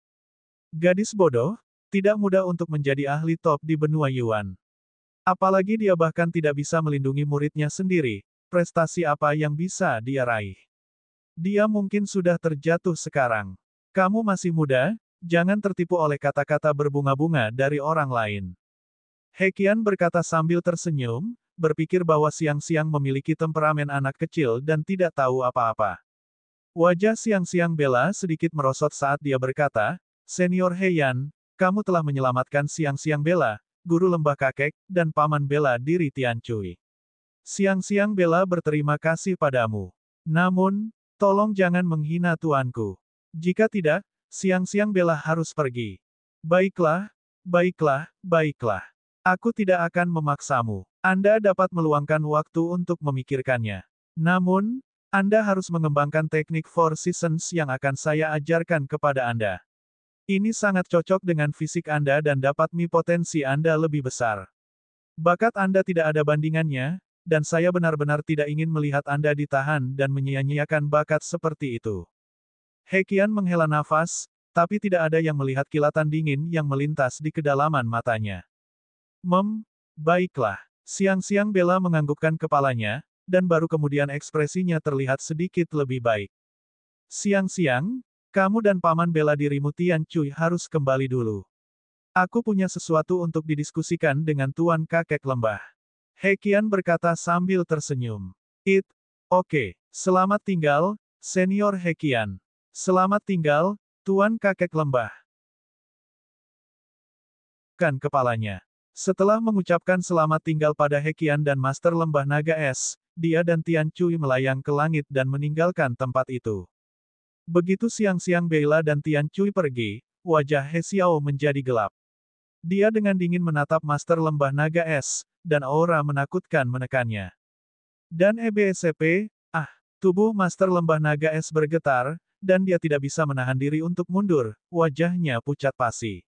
A: Gadis bodoh, tidak mudah untuk menjadi ahli top di benua Yuan. Apalagi dia bahkan tidak bisa melindungi muridnya sendiri, prestasi apa yang bisa dia raih? Dia mungkin sudah terjatuh sekarang. Kamu masih muda, jangan tertipu oleh kata-kata berbunga-bunga dari orang lain. Heqian berkata sambil tersenyum, berpikir bahwa Xiangxiang memiliki temperamen anak kecil dan tidak tahu apa-apa. Wajah Xiangxiang Bela sedikit merosot saat dia berkata, Senior Heian, kamu telah menyelamatkan Xiangxiang Bela, guru lembah kakek, dan paman bela diri Tian Cui. Xiangxiang Bela berterima kasih padamu. Namun, tolong jangan menghina tuanku. Jika tidak, Xiangxiang Bela harus pergi. Baiklah, baiklah, baiklah. Aku tidak akan memaksamu. Anda dapat meluangkan waktu untuk memikirkannya. Namun, Anda harus mengembangkan teknik Four Seasons yang akan saya ajarkan kepada Anda. Ini sangat cocok dengan fisik Anda dan dapat potensi Anda lebih besar. Bakat Anda tidak ada bandingannya, dan saya benar-benar tidak ingin melihat Anda ditahan dan menyia-nyiakan bakat seperti itu. Heqian menghela nafas, tapi tidak ada yang melihat kilatan dingin yang melintas di kedalaman matanya. Baiklah. Xiangxiang Bela menganggukkan kepalanya, dan baru kemudian ekspresinya terlihat sedikit lebih baik. Xiangxiang, kamu dan paman bela dirimu Tian Cui harus kembali dulu. Aku punya sesuatu untuk didiskusikan dengan tuan kakek lembah. Heqian berkata sambil tersenyum. Oke. Selamat tinggal, Senior Heqian. Selamat tinggal, Tuan kakek lembah. Kan kepalanya. Setelah mengucapkan selamat tinggal pada Hekian dan Master Lembah Naga Es, dia dan Tian Cui melayang ke langit dan meninggalkan tempat itu. Begitu siang-siang Beila dan Tian Cui pergi, wajah He Xiao menjadi gelap. Dia dengan dingin menatap Master Lembah Naga Es, dan aura menakutkan menekannya. Dan EBSCP, tubuh Master Lembah Naga Es bergetar, dan dia tidak bisa menahan diri untuk mundur, wajahnya pucat pasi.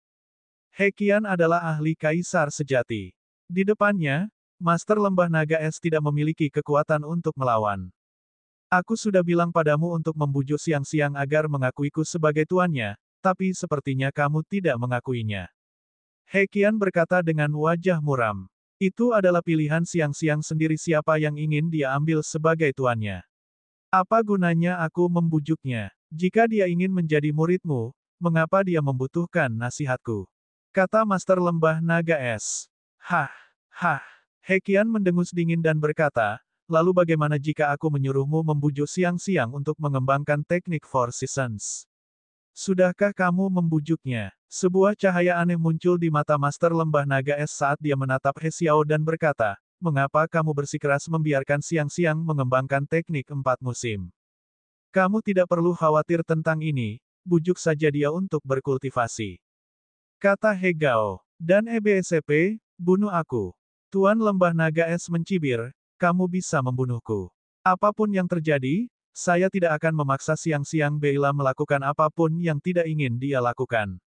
A: Hekian adalah ahli kaisar sejati. Di depannya, Master Lembah Naga Es tidak memiliki kekuatan untuk melawan. Aku sudah bilang padamu untuk membujuk siang-siang agar mengakuiku sebagai tuannya, tapi sepertinya kamu tidak mengakuinya. Hekian berkata dengan wajah muram. Itu adalah pilihan siang-siang sendiri siapa yang ingin dia ambil sebagai tuannya. Apa gunanya aku membujuknya? Jika dia ingin menjadi muridmu, mengapa dia membutuhkan nasihatku? Kata Master Lembah Naga Es. Hah, hah. Hekian mendengus dingin dan berkata, lalu bagaimana jika aku menyuruhmu membujuk siang-siang untuk mengembangkan teknik Four Seasons? Sudahkah kamu membujuknya? Sebuah cahaya aneh muncul di mata Master Lembah Naga Es saat dia menatap He Xiao dan berkata, mengapa kamu bersikeras membiarkan siang-siang mengembangkan teknik 4 musim? Kamu tidak perlu khawatir tentang ini, bujuk saja dia untuk berkultivasi. Kata He Gao. Dan EBSCP, bunuh aku. Tuan Lembah Naga Es mencibir, kamu bisa membunuhku. Apapun yang terjadi, saya tidak akan memaksa siang-siang Beila melakukan apapun yang tidak ingin dia lakukan.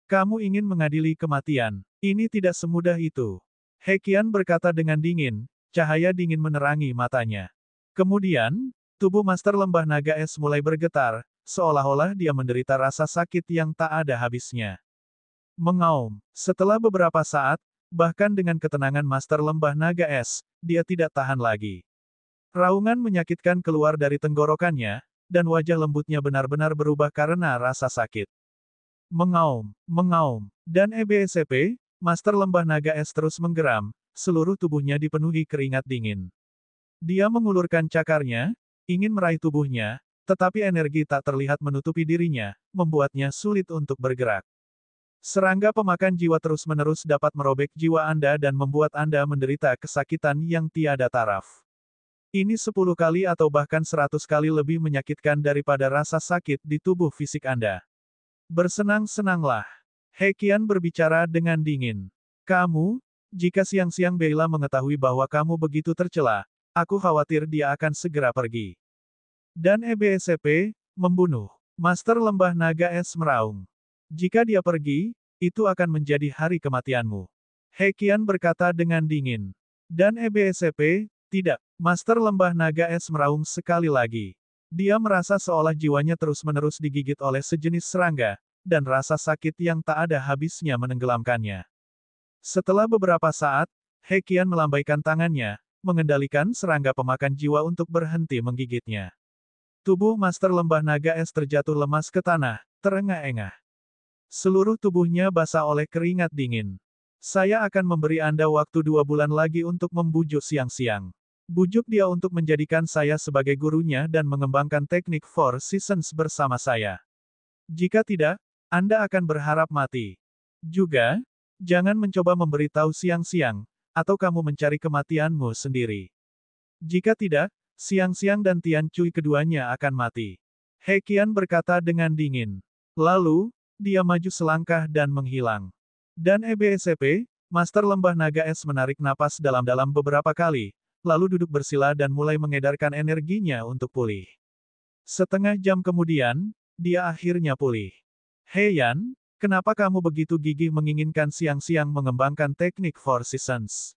A: Kamu ingin mengadili kematian. Ini tidak semudah itu. Hekian berkata dengan dingin, cahaya dingin menerangi matanya. Kemudian, tubuh Master Lembah Naga Es mulai bergetar, seolah-olah dia menderita rasa sakit yang tak ada habisnya. Mengaum. Setelah beberapa saat, bahkan dengan ketenangan Master Lembah Naga Es, dia tidak tahan lagi. Raungan menyakitkan keluar dari tenggorokannya, dan wajah lembutnya benar-benar berubah karena rasa sakit. Mengaum, mengaum. Dan EBSCP, Master Lembah Naga Es terus menggeram, seluruh tubuhnya dipenuhi keringat dingin. Dia mengulurkan cakarnya, ingin meraih tubuhnya, tetapi energi tak terlihat menutupi dirinya, membuatnya sulit untuk bergerak. Serangga pemakan jiwa terus-menerus dapat merobek jiwa Anda dan membuat Anda menderita kesakitan yang tiada taraf. Ini 10 kali atau bahkan 100 kali lebih menyakitkan daripada rasa sakit di tubuh fisik Anda. Bersenang-senanglah. Hekian berbicara dengan dingin. Kamu, jika siang-siang Beila mengetahui bahwa kamu begitu tercela, aku khawatir dia akan segera pergi. Dan EBSCP, membunuh. Master Lembah Naga Es meraung. Jika dia pergi, itu akan menjadi hari kematianmu. Hekian berkata dengan dingin. Dan EBSCP, tidak. Master Lembah Naga Es meraung sekali lagi. Dia merasa seolah jiwanya terus-menerus digigit oleh sejenis serangga, dan rasa sakit yang tak ada habisnya menenggelamkannya. Setelah beberapa saat, Hekian melambaikan tangannya, mengendalikan serangga pemakan jiwa untuk berhenti menggigitnya. Tubuh Master Lembah Naga Es terjatuh lemas ke tanah, terengah-engah. Seluruh tubuhnya basah oleh keringat dingin. Saya akan memberi Anda waktu 2 bulan lagi untuk membujuk siang-siang. Bujuk dia untuk menjadikan saya sebagai gurunya dan mengembangkan teknik Four Seasons bersama saya. Jika tidak, Anda akan berharap mati. Juga, jangan mencoba memberitahu siang-siang, atau kamu mencari kematianmu sendiri. Jika tidak, siang-siang dan Tian Cui keduanya akan mati. Hekian berkata dengan dingin. Lalu, dia maju selangkah dan menghilang. Dan EBSCP, Master Lembah Naga Es menarik napas dalam-dalam beberapa kali, lalu duduk bersila dan mulai mengedarkan energinya untuk pulih. Setengah jam kemudian, dia akhirnya pulih. Heian, kenapa kamu begitu gigih menginginkan siang-siang mengembangkan teknik Four Seasons?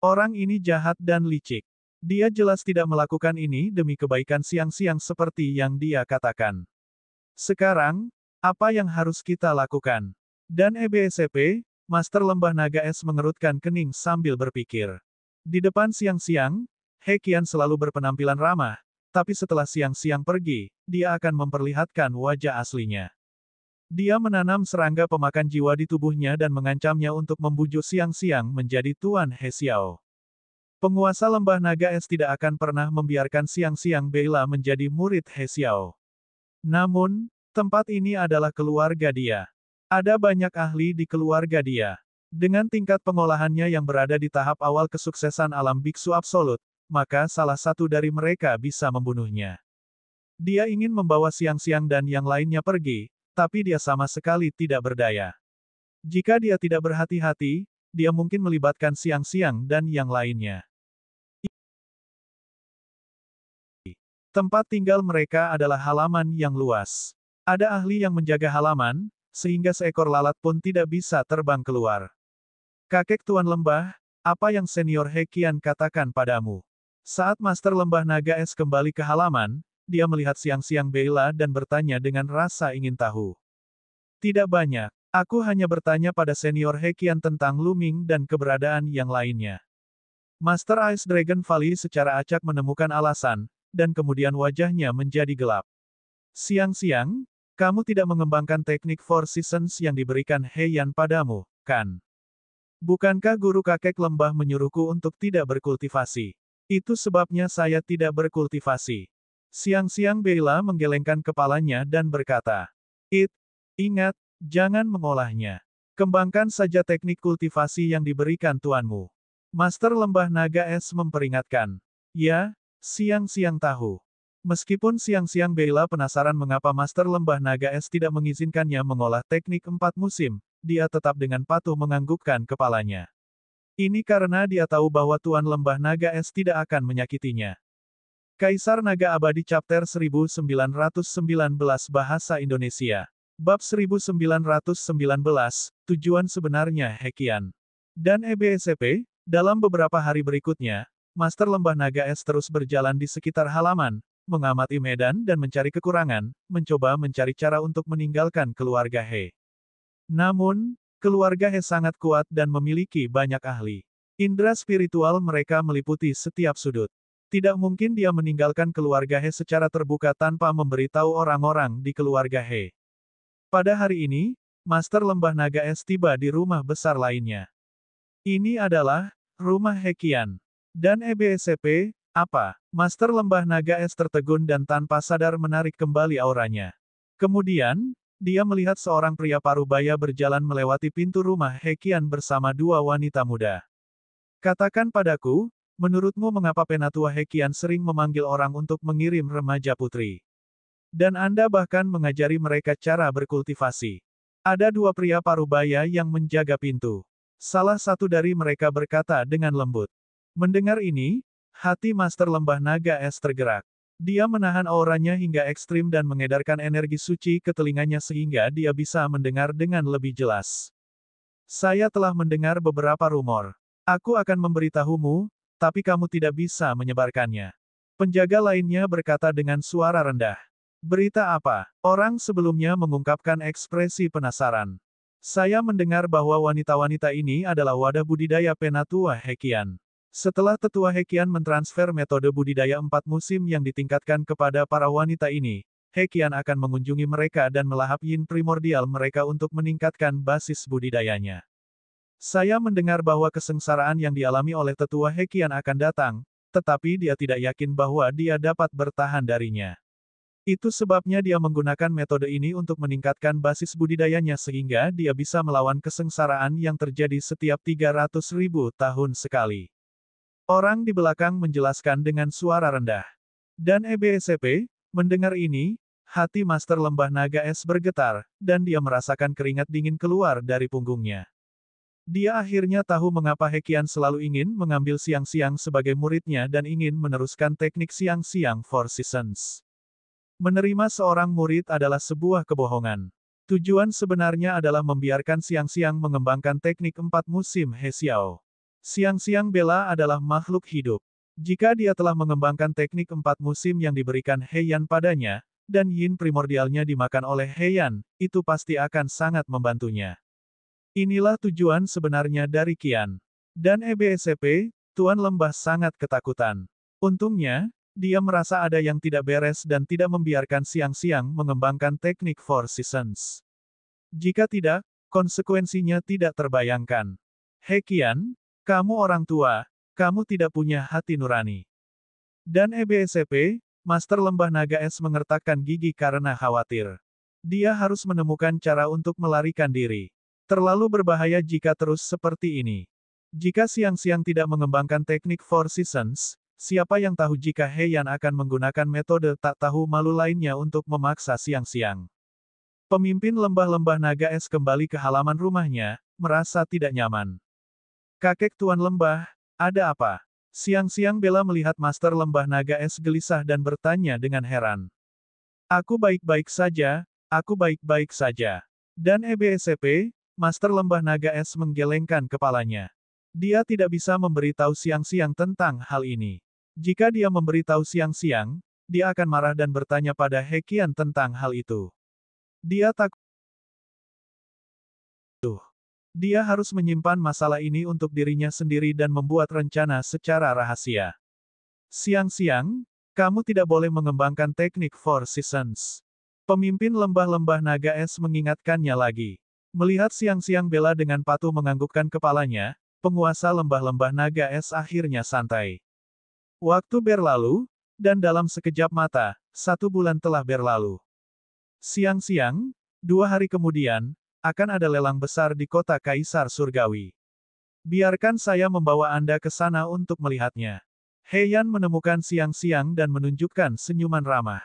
A: Orang ini jahat dan licik. Dia jelas tidak melakukan ini demi kebaikan siang-siang seperti yang dia katakan. Sekarang, apa yang harus kita lakukan? Dan EBSCP, Master Lembah Naga Es mengerutkan kening sambil berpikir. Di depan siang-siang, Hekian selalu berpenampilan ramah, tapi setelah siang-siang pergi, dia akan memperlihatkan wajah aslinya. Dia menanam serangga pemakan jiwa di tubuhnya dan mengancamnya untuk membujuk siang-siang menjadi Tuan He Xiao. Penguasa Lembah Naga Es tidak akan pernah membiarkan siang-siang Beila menjadi murid He Xiao. Namun, Tempat ini adalah keluarga dia. Ada banyak ahli di keluarga dia. Dengan tingkat pengolahannya yang berada di tahap awal kesuksesan alam biksu absolut, maka salah satu dari mereka bisa membunuhnya. Dia ingin membawa Siang-Siang dan yang lainnya pergi, tapi dia sama sekali tidak berdaya. Jika dia tidak berhati-hati, dia mungkin melibatkan Siang-Siang dan yang lainnya. Tempat tinggal mereka adalah halaman yang luas. Ada ahli yang menjaga halaman, sehingga seekor lalat pun tidak bisa terbang keluar. Kakek Tuan Lembah, apa yang Senior Hekian katakan padamu? Saat Master Lembah Naga Es kembali ke halaman, dia melihat Siang-Siang Bella dan bertanya dengan rasa ingin tahu. Tidak banyak. Aku hanya bertanya pada Senior Hekian tentang Luming dan keberadaan yang lainnya. Master Ice Dragon Valley secara acak menemukan alasan, dan kemudian wajahnya menjadi gelap. Siang-Siang, kamu tidak mengembangkan teknik Four Seasons yang diberikan Heian padamu, kan? Bukankah guru kakek lembah menyuruhku untuk tidak berkultivasi? Itu sebabnya saya tidak berkultivasi. Siang-Siang Bella menggelengkan kepalanya dan berkata, Ingat, jangan mengolahnya. Kembangkan saja teknik kultivasi yang diberikan tuanmu. Master Lembah Naga Es memperingatkan. Ya, Siang-Siang tahu. Meskipun Siang-Siang Bella penasaran mengapa Master Lembah Naga Es tidak mengizinkannya mengolah teknik 4 musim, dia tetap dengan patuh menganggukkan kepalanya. Ini karena dia tahu bahwa Tuan Lembah Naga Es tidak akan menyakitinya. Kaisar Naga Abadi Chapter 1919 Bahasa Indonesia. Bab 1919, Tujuan Sebenarnya Hekian. Dan EBSP, dalam beberapa hari berikutnya, Master Lembah Naga Es terus berjalan di sekitar halaman, mengamati medan dan mencari kekurangan, mencoba mencari cara untuk meninggalkan keluarga He. Namun, keluarga He sangat kuat dan memiliki banyak ahli. Indra spiritual mereka meliputi setiap sudut. Tidak mungkin dia meninggalkan keluarga He secara terbuka tanpa memberitahu orang-orang di keluarga He. Pada hari ini, Master Lembah Naga Es tiba di rumah besar lainnya. Ini adalah rumah Hekian. Dan EBSP, apa? Master Lembah Naga Es tertegun dan tanpa sadar menarik kembali auranya. Kemudian, dia melihat seorang pria parubaya berjalan melewati pintu rumah Hekian bersama dua wanita muda. Katakan padaku, menurutmu mengapa Penatua Hekian sering memanggil orang untuk mengirim remaja putri? Dan Anda bahkan mengajari mereka cara berkultivasi. Ada dua pria parubaya yang menjaga pintu. Salah satu dari mereka berkata dengan lembut. Mendengar ini, hati Master Lembah Naga Es tergerak. Dia menahan auranya hingga ekstrim dan mengedarkan energi suci ke telinganya sehingga dia bisa mendengar dengan lebih jelas. Saya telah mendengar beberapa rumor. Aku akan memberitahumu, tapi kamu tidak bisa menyebarkannya. Penjaga lainnya berkata dengan suara rendah. Berita apa? Orang sebelumnya mengungkapkan ekspresi penasaran. Saya mendengar bahwa wanita-wanita ini adalah wadah budidaya Penatua Hekian. Setelah Tetua Hekian mentransfer metode budidaya 4 musim yang ditingkatkan kepada para wanita ini, Hekian akan mengunjungi mereka dan melahap yin primordial mereka untuk meningkatkan basis budidayanya. Saya mendengar bahwa kesengsaraan yang dialami oleh Tetua Hekian akan datang, tetapi dia tidak yakin bahwa dia dapat bertahan darinya. Itu sebabnya dia menggunakan metode ini untuk meningkatkan basis budidayanya sehingga dia bisa melawan kesengsaraan yang terjadi setiap 300.000 tahun sekali. Orang di belakang menjelaskan dengan suara rendah. Dan EBSP, mendengar ini, hati Master Lembah Naga Es bergetar, dan dia merasakan keringat dingin keluar dari punggungnya. Dia akhirnya tahu mengapa Hekian selalu ingin mengambil Siang-Siang sebagai muridnya dan ingin meneruskan teknik Siang-Siang Four Seasons. Menerima seorang murid adalah sebuah kebohongan. Tujuan sebenarnya adalah membiarkan Siang-Siang mengembangkan teknik 4 musim He Xiao. Siang-Siang Bella adalah makhluk hidup. Jika dia telah mengembangkan teknik 4 musim yang diberikan Heian padanya, dan yin primordialnya dimakan oleh Heian, itu pasti akan sangat membantunya. Inilah tujuan sebenarnya dari Qian. Dan EBSP, Tuan Lembah sangat ketakutan. Untungnya, dia merasa ada yang tidak beres dan tidak membiarkan Siang-Siang mengembangkan teknik Four Seasons. Jika tidak, konsekuensinya tidak terbayangkan. Hekian, kamu orang tua, kamu tidak punya hati nurani. Dan EBSP, Master Lembah Naga Es mengertakkan gigi karena khawatir. Dia harus menemukan cara untuk melarikan diri. Terlalu berbahaya jika terus seperti ini. Jika Siang-Siang tidak mengembangkan teknik Four Seasons, siapa yang tahu jika Heian akan menggunakan metode tak tahu malu lainnya untuk memaksa Siang-Siang. Pemimpin lembah-lembah naga es kembali ke halaman rumahnya, merasa tidak nyaman. Kakek Tuan Lembah, ada apa? Siang-siang Bella melihat Master Lembah Naga Es gelisah dan bertanya dengan heran. Aku baik-baik saja, aku baik-baik saja. Dan EBSCP, Master Lembah Naga Es menggelengkan kepalanya. Dia tidak bisa memberitahu Siang-siang tentang hal ini. Jika dia memberitahu Siang-siang, dia akan marah dan bertanya pada Hekian tentang hal itu. Dia takut. Dia harus menyimpan masalah ini untuk dirinya sendiri dan membuat rencana secara rahasia. Siang-siang, kamu tidak boleh mengembangkan teknik Four Seasons. Pemimpin lembah-lembah naga es mengingatkannya lagi. Melihat Siang-siang Bella dengan patuh menganggukkan kepalanya, penguasa lembah-lembah naga es akhirnya santai. Waktu berlalu, dan dalam sekejap mata, 1 bulan telah berlalu. Siang-siang, 2 hari kemudian, akan ada lelang besar di kota Kaisar Surgawi. Biarkan saya membawa Anda ke sana untuk melihatnya. Heian menemukan Siang-siang dan menunjukkan senyuman ramah.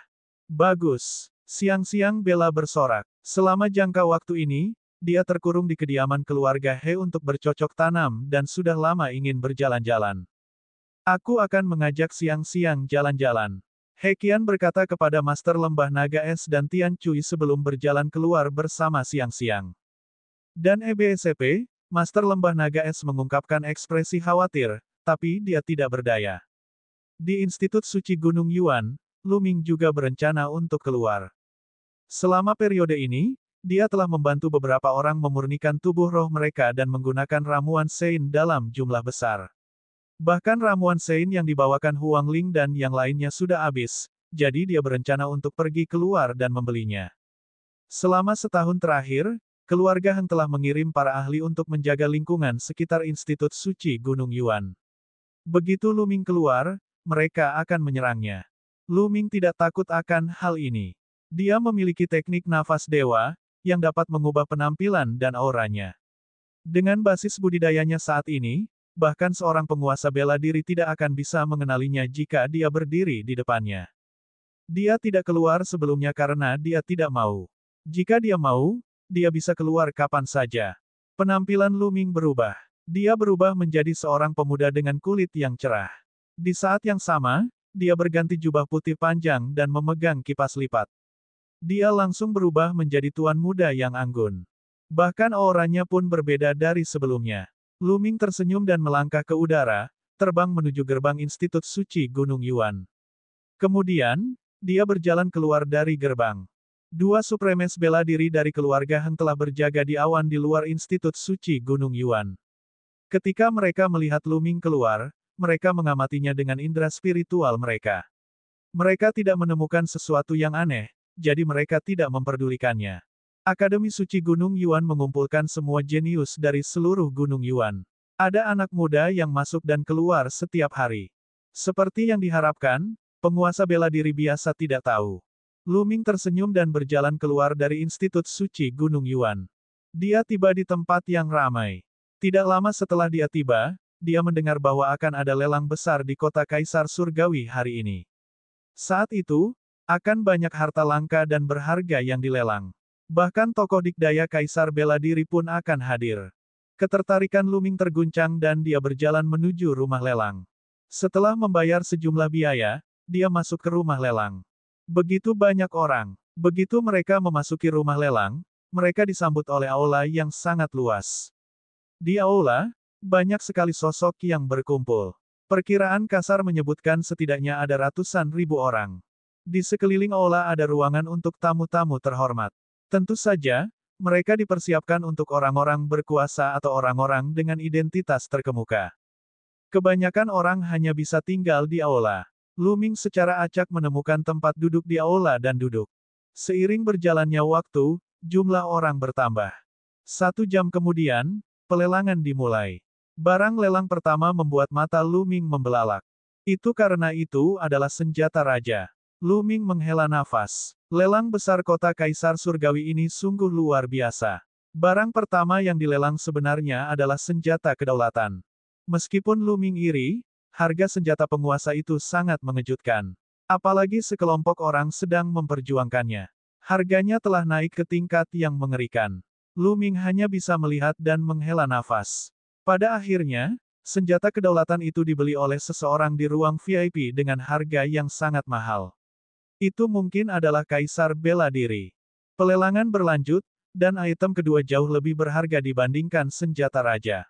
A: Bagus. Siang-siang Bella bersorak. Selama jangka waktu ini, dia terkurung di kediaman keluarga He untuk bercocok tanam dan sudah lama ingin berjalan-jalan. Aku akan mengajak Siang-siang jalan-jalan. Hekian berkata kepada Master Lembah Naga Es dan Tian Cui sebelum berjalan keluar bersama Siang-siang. Dan EBSCP, Master Lembah Naga Es mengungkapkan ekspresi khawatir, tapi dia tidak berdaya. Di Institut Suci Gunung Yuan, Lu Ming juga berencana untuk keluar. Selama periode ini, dia telah membantu beberapa orang memurnikan tubuh roh mereka dan menggunakan ramuan Sein dalam jumlah besar. Bahkan ramuan Sein yang dibawakan Huang Ling dan yang lainnya sudah habis, jadi dia berencana untuk pergi keluar dan membelinya. Selama setahun terakhir, keluarga Heng telah mengirim para ahli untuk menjaga lingkungan sekitar Institut Suci Gunung Yuan. Begitu Lu Ming keluar, mereka akan menyerangnya. Lu Ming tidak takut akan hal ini. Dia memiliki teknik nafas dewa, yang dapat mengubah penampilan dan auranya. Dengan basis budidayanya saat ini, bahkan seorang penguasa bela diri tidak akan bisa mengenalinya jika dia berdiri di depannya. Dia tidak keluar sebelumnya karena dia tidak mau. Jika dia mau, dia bisa keluar kapan saja. Penampilan Lu Ming berubah. Dia berubah menjadi seorang pemuda dengan kulit yang cerah. Di saat yang sama, dia berganti jubah putih panjang dan memegang kipas lipat. Dia langsung berubah menjadi tuan muda yang anggun. Bahkan auranya pun berbeda dari sebelumnya. Lu Ming tersenyum dan melangkah ke udara, terbang menuju gerbang Institut Suci Gunung Yuan. Kemudian, dia berjalan keluar dari gerbang. 2 supremes bela diri dari keluarga Heng telah berjaga di awan di luar Institut Suci Gunung Yuan. Ketika mereka melihat Lu Ming keluar, mereka mengamatinya dengan indera spiritual mereka. Mereka tidak menemukan sesuatu yang aneh, jadi mereka tidak memperdulikannya. Akademi Suci Gunung Yuan mengumpulkan semua jenius dari seluruh Gunung Yuan. Ada anak muda yang masuk dan keluar setiap hari. Seperti yang diharapkan, penguasa bela diri biasa tidak tahu. Lu Ming tersenyum dan berjalan keluar dari Institut Suci Gunung Yuan. Dia tiba di tempat yang ramai. Tidak lama setelah dia tiba, dia mendengar bahwa akan ada lelang besar di kota Kaisar Surgawi hari ini. Saat itu, akan banyak harta langka dan berharga yang dilelang. Bahkan tokoh dikdaya Kaisar bela diri pun akan hadir. Ketertarikan Lu Ming terguncang dan dia berjalan menuju rumah lelang. Setelah membayar sejumlah biaya, dia masuk ke rumah lelang. Begitu banyak orang. Begitu mereka memasuki rumah lelang, mereka disambut oleh aula yang sangat luas. Di aula, banyak sekali sosok yang berkumpul. Perkiraan kasar menyebutkan setidaknya ada ratusan ribu orang. Di sekeliling aula ada ruangan untuk tamu-tamu terhormat. Tentu saja, mereka dipersiapkan untuk orang-orang berkuasa atau orang-orang dengan identitas terkemuka. Kebanyakan orang hanya bisa tinggal di aula. Lu Ming secara acak menemukan tempat duduk di aula dan duduk. Seiring berjalannya waktu, jumlah orang bertambah. 1 jam kemudian, pelelangan dimulai. Barang lelang pertama membuat mata Lu Ming membelalak. Itu karena itu adalah senjata raja. Lu Ming menghela nafas. Lelang besar kota Kaisar Surgawi ini sungguh luar biasa. Barang pertama yang dilelang sebenarnya adalah senjata kedaulatan. Meskipun Lu Ming iri, harga senjata penguasa itu sangat mengejutkan. Apalagi sekelompok orang sedang memperjuangkannya. Harganya telah naik ke tingkat yang mengerikan. Lu Ming hanya bisa melihat dan menghela nafas. Pada akhirnya, senjata kedaulatan itu dibeli oleh seseorang di ruang VIP dengan harga yang sangat mahal. Itu mungkin adalah Kaisar Bela Diri. Pelelangan berlanjut, dan item kedua jauh lebih berharga dibandingkan senjata raja.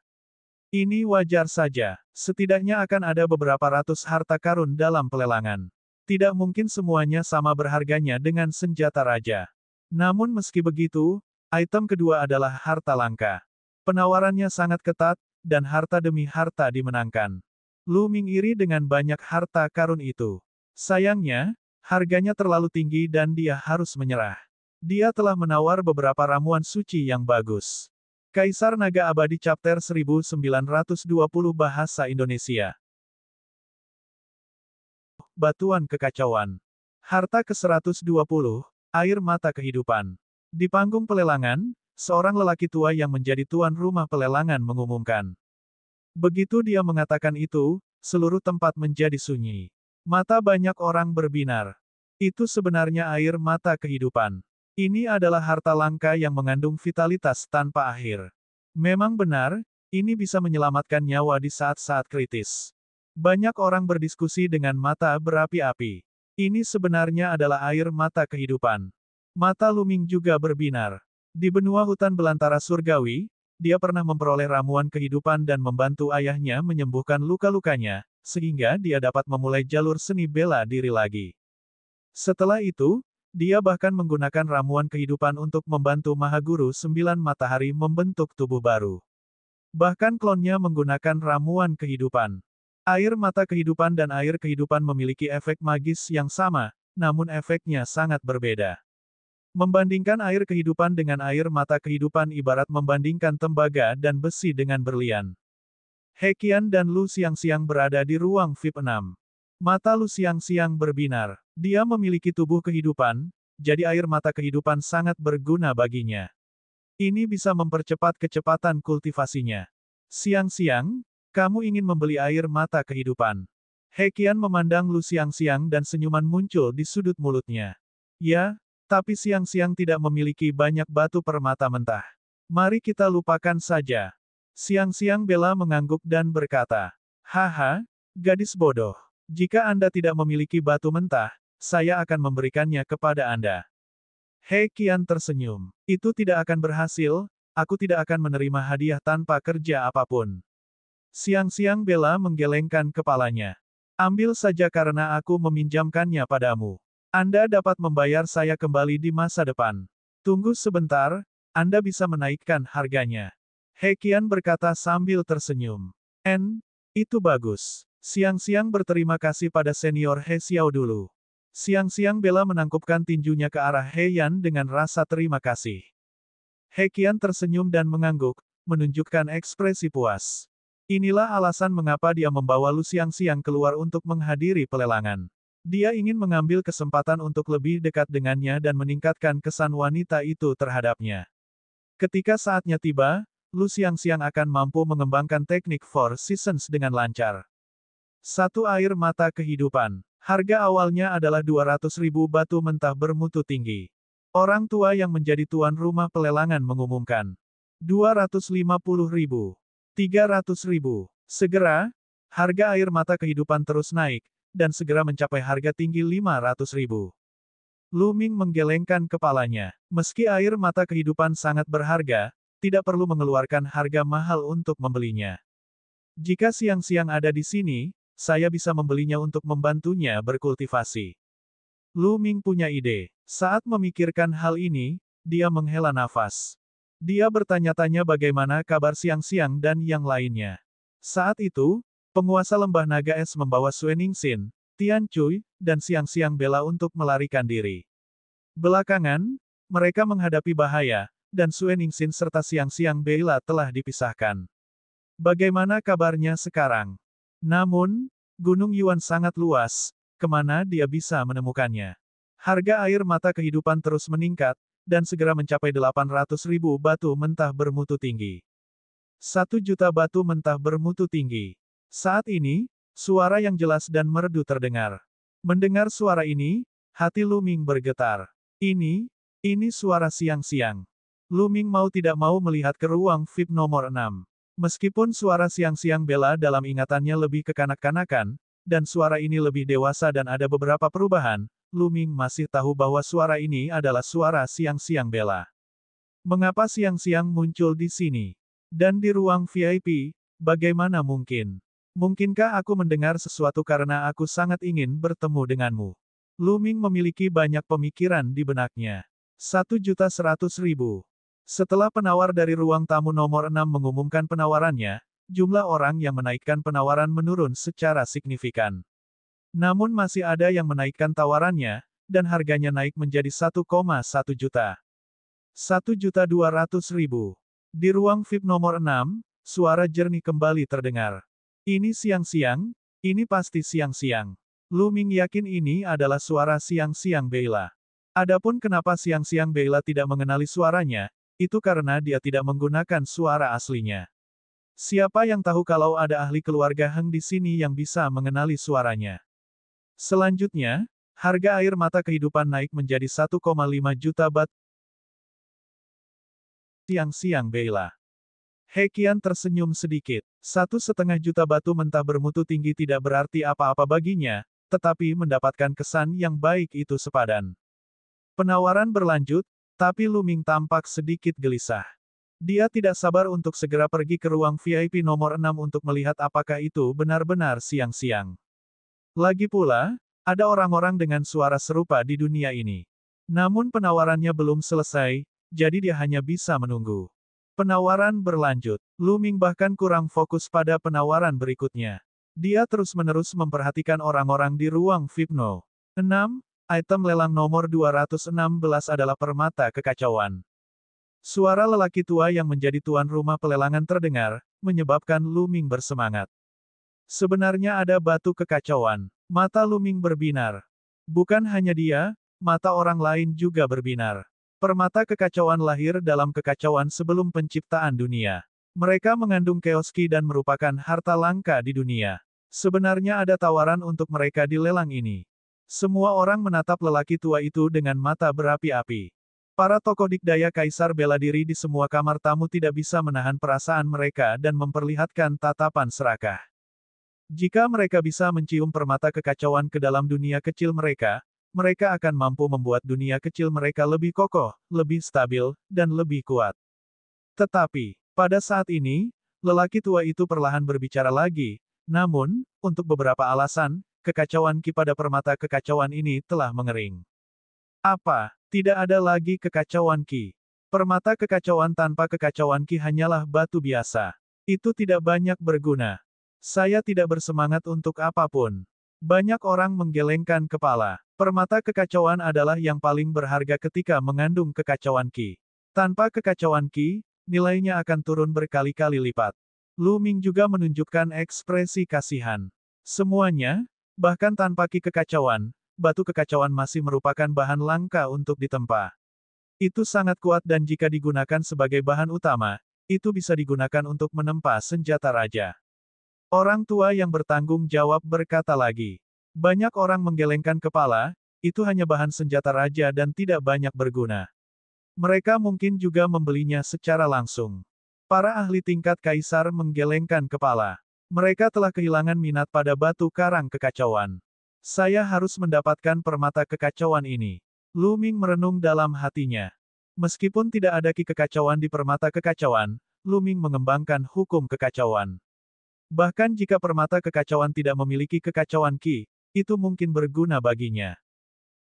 A: Ini wajar saja, setidaknya akan ada beberapa ratus harta karun dalam pelelangan. Tidak mungkin semuanya sama berharganya dengan senjata raja. Namun meski begitu, item kedua adalah harta langka. Penawarannya sangat ketat, dan harta demi harta dimenangkan. Lu Ming iri dengan banyak harta karun itu. Sayangnya, harganya terlalu tinggi dan dia harus menyerah. Dia telah menawar beberapa ramuan suci yang bagus. Kaisar Naga Abadi Chapter 1920 Bahasa Indonesia. Batuan Kekacauan. Harta ke-120, Air Mata Kehidupan. Di panggung pelelangan, seorang lelaki tua yang menjadi tuan rumah pelelangan mengumumkan. Begitu dia mengatakan itu, seluruh tempat menjadi sunyi. Mata banyak orang berbinar. Itu sebenarnya air mata kehidupan. Ini adalah harta langka yang mengandung vitalitas tanpa akhir. Memang benar, ini bisa menyelamatkan nyawa di saat-saat kritis. Banyak orang berdiskusi dengan mata berapi-api. Ini sebenarnya adalah air mata kehidupan. Mata Lu Ming juga berbinar. Di benua hutan belantara surgawi, dia pernah memperoleh ramuan kehidupan dan membantu ayahnya menyembuhkan luka-lukanya, sehingga dia dapat memulai jalur seni bela diri lagi. Setelah itu, dia bahkan menggunakan ramuan kehidupan untuk membantu Mahaguru 9 Matahari membentuk tubuh baru. Bahkan klonnya menggunakan ramuan kehidupan. Air mata kehidupan dan air kehidupan memiliki efek magis yang sama, namun efeknya sangat berbeda. Membandingkan air kehidupan dengan air mata kehidupan ibarat membandingkan tembaga dan besi dengan berlian. He Qian dan Lu Xiangxiang berada di ruang VIP 6. Mata Lu Xiangxiang berbinar. Dia memiliki tubuh kehidupan, jadi air mata kehidupan sangat berguna baginya. Ini bisa mempercepat kecepatan kultivasinya. Xiangxiang, kamu ingin membeli air mata kehidupan. He Qian memandang Lu Xiangxiang dan senyuman muncul di sudut mulutnya. Ya, tapi Xiangxiang tidak memiliki banyak batu permata mentah. Mari kita lupakan saja. Xiangxiang bela mengangguk dan berkata, haha, gadis bodoh. Jika Anda tidak memiliki batu mentah, saya akan memberikannya kepada Anda. He Qian tersenyum. Itu tidak akan berhasil, aku tidak akan menerima hadiah tanpa kerja apapun. Xiangxiang bela menggelengkan kepalanya. Ambil saja karena aku meminjamkannya padamu. Anda dapat membayar saya kembali di masa depan. Tunggu sebentar, Anda bisa menaikkan harganya. He Qian berkata sambil tersenyum. Itu bagus. Xiangxiang berterima kasih pada senior He Xiao dulu. Xiangxiang bela menangkupkan tinjunya ke arah He Yan dengan rasa terima kasih. He Qian tersenyum dan mengangguk, menunjukkan ekspresi puas. Inilah alasan mengapa dia membawa Lu Xiangxiang keluar untuk menghadiri pelelangan. Dia ingin mengambil kesempatan untuk lebih dekat dengannya dan meningkatkan kesan wanita itu terhadapnya. Ketika saatnya tiba, Lu Xiangxiang akan mampu mengembangkan teknik Four Seasons dengan lancar. Satu air mata kehidupan. Harga awalnya adalah 200.000 batu mentah bermutu tinggi. Orang tua yang menjadi tuan rumah pelelangan mengumumkan. 250.000. 300.000. Segera, harga air mata kehidupan terus naik, dan segera mencapai harga tinggi 500.000. Lu Ming menggelengkan kepalanya. Meski air mata kehidupan sangat berharga, tidak perlu mengeluarkan harga mahal untuk membelinya. Jika Xiangxiang ada di sini, saya bisa membelinya untuk membantunya berkultivasi. Lu Ming punya ide. Saat memikirkan hal ini, dia menghela nafas. Dia bertanya-tanya bagaimana kabar Xiangxiang dan yang lainnya. Saat itu, penguasa lembah naga es membawa Sue Ningxin, Tian Cui, dan Xiangxiang bela untuk melarikan diri. Belakangan, mereka menghadapi bahaya, dan Sue Ningxin serta Xiangxiang bela telah dipisahkan. Bagaimana kabarnya sekarang? Namun, Gunung Yuan sangat luas, kemana dia bisa menemukannya? Harga air mata kehidupan terus meningkat, dan segera mencapai 800.000 batu mentah bermutu tinggi. 1 juta batu mentah bermutu tinggi. Saat ini, suara yang jelas dan merdu terdengar. Mendengar suara ini, hati Lu Ming bergetar. Ini suara siang-siang. Lu Ming mau tidak mau melihat ke ruang VIP nomor 6. Meskipun suara siang-siang bela dalam ingatannya lebih kekanak-kanakan, dan suara ini lebih dewasa dan ada beberapa perubahan, Lu Ming masih tahu bahwa suara ini adalah suara siang-siang bela. Mengapa siang-siang muncul di sini? Dan di ruang VIP, bagaimana mungkin? Mungkinkah aku mendengar sesuatu karena aku sangat ingin bertemu denganmu? Lu Ming memiliki banyak pemikiran di benaknya. 1.100.000. Setelah penawar dari ruang tamu nomor 6 mengumumkan penawarannya, jumlah orang yang menaikkan penawaran menurun secara signifikan. Namun masih ada yang menaikkan tawarannya, dan harganya naik menjadi 1,1 juta. 1.200.000. Di ruang VIP nomor 6, suara jernih kembali terdengar. Ini siang-siang, ini pasti siang-siang. Lu Ming yakin ini adalah suara siang-siang Bella. Adapun kenapa siang-siang Bella tidak mengenali suaranya, itu karena dia tidak menggunakan suara aslinya. Siapa yang tahu kalau ada ahli keluarga Heng di sini yang bisa mengenali suaranya? Selanjutnya, harga air mata kehidupan naik menjadi 1,5 juta bat. Siang-siang Bella. He Qian tersenyum sedikit. 1,5 juta batu mentah bermutu tinggi tidak berarti apa-apa baginya, tetapi mendapatkan kesan yang baik itu sepadan. Penawaran berlanjut, tapi Lu Ming tampak sedikit gelisah. Dia tidak sabar untuk segera pergi ke ruang VIP nomor 6 untuk melihat apakah itu benar-benar siang-siang. Lagi pula, ada orang-orang dengan suara serupa di dunia ini. Namun penawarannya belum selesai, jadi dia hanya bisa menunggu. Penawaran berlanjut. Lu Ming bahkan kurang fokus pada penawaran berikutnya. Dia terus-menerus memperhatikan orang-orang di ruang VIP No. 6. Item lelang nomor 216 adalah permata kekacauan. Suara lelaki tua yang menjadi tuan rumah pelelangan terdengar, menyebabkan Lu Ming bersemangat. Sebenarnya ada batu kekacauan. Mata Lu Ming berbinar. Bukan hanya dia, mata orang lain juga berbinar. Permata kekacauan lahir dalam kekacauan sebelum penciptaan dunia. Mereka mengandung keoski dan merupakan harta langka di dunia. Sebenarnya ada tawaran untuk mereka di lelang ini. Semua orang menatap lelaki tua itu dengan mata berapi-api. Para tokoh dikdaya kaisar bela diri di semua kamar tamu tidak bisa menahan perasaan mereka dan memperlihatkan tatapan serakah. Jika mereka bisa mencium permata kekacauan ke dalam dunia kecil mereka, mereka akan mampu membuat dunia kecil mereka lebih kokoh, lebih stabil, dan lebih kuat. Tetapi, pada saat ini, lelaki tua itu perlahan berbicara lagi, namun, untuk beberapa alasan, kekacauan Ki pada permata kekacauan ini telah mengering. Apa? Tidak ada lagi kekacauan Ki. Permata kekacauan tanpa kekacauan Ki hanyalah batu biasa. Itu tidak banyak berguna. Saya tidak bersemangat untuk apapun. Banyak orang menggelengkan kepala. Permata kekacauan adalah yang paling berharga ketika mengandung kekacauan Ki. Tanpa kekacauan Ki, nilainya akan turun berkali-kali lipat. Lu Ming juga menunjukkan ekspresi kasihan. Semuanya, bahkan tanpa Ki kekacauan, batu kekacauan masih merupakan bahan langka untuk ditempa. Itu sangat kuat dan jika digunakan sebagai bahan utama, itu bisa digunakan untuk menempa senjata raja. Orang tua yang bertanggung jawab berkata lagi. Banyak orang menggelengkan kepala, itu hanya bahan senjata raja dan tidak banyak berguna. Mereka mungkin juga membelinya secara langsung. Para ahli tingkat kaisar menggelengkan kepala. Mereka telah kehilangan minat pada batu karang kekacauan. Saya harus mendapatkan permata kekacauan ini. Lu Ming merenung dalam hatinya. Meskipun tidak ada Ki kekacauan di permata kekacauan, Lu Ming mengembangkan hukum kekacauan. Bahkan jika permata kekacauan tidak memiliki kekacauan Ki, itu mungkin berguna baginya.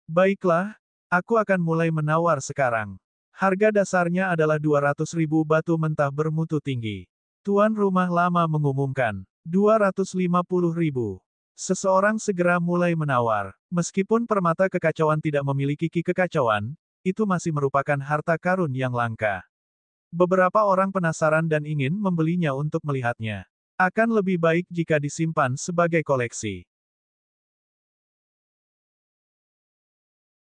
A: Baiklah, aku akan mulai menawar sekarang. Harga dasarnya adalah 200.000 batu mentah bermutu tinggi. Tuan rumah lama mengumumkan, 250.000. Seseorang segera mulai menawar. Meskipun permata kekacauan tidak memiliki Ki kekacauan, itu masih merupakan harta karun yang langka. Beberapa orang penasaran dan ingin membelinya untuk melihatnya. Akan lebih baik jika disimpan sebagai koleksi.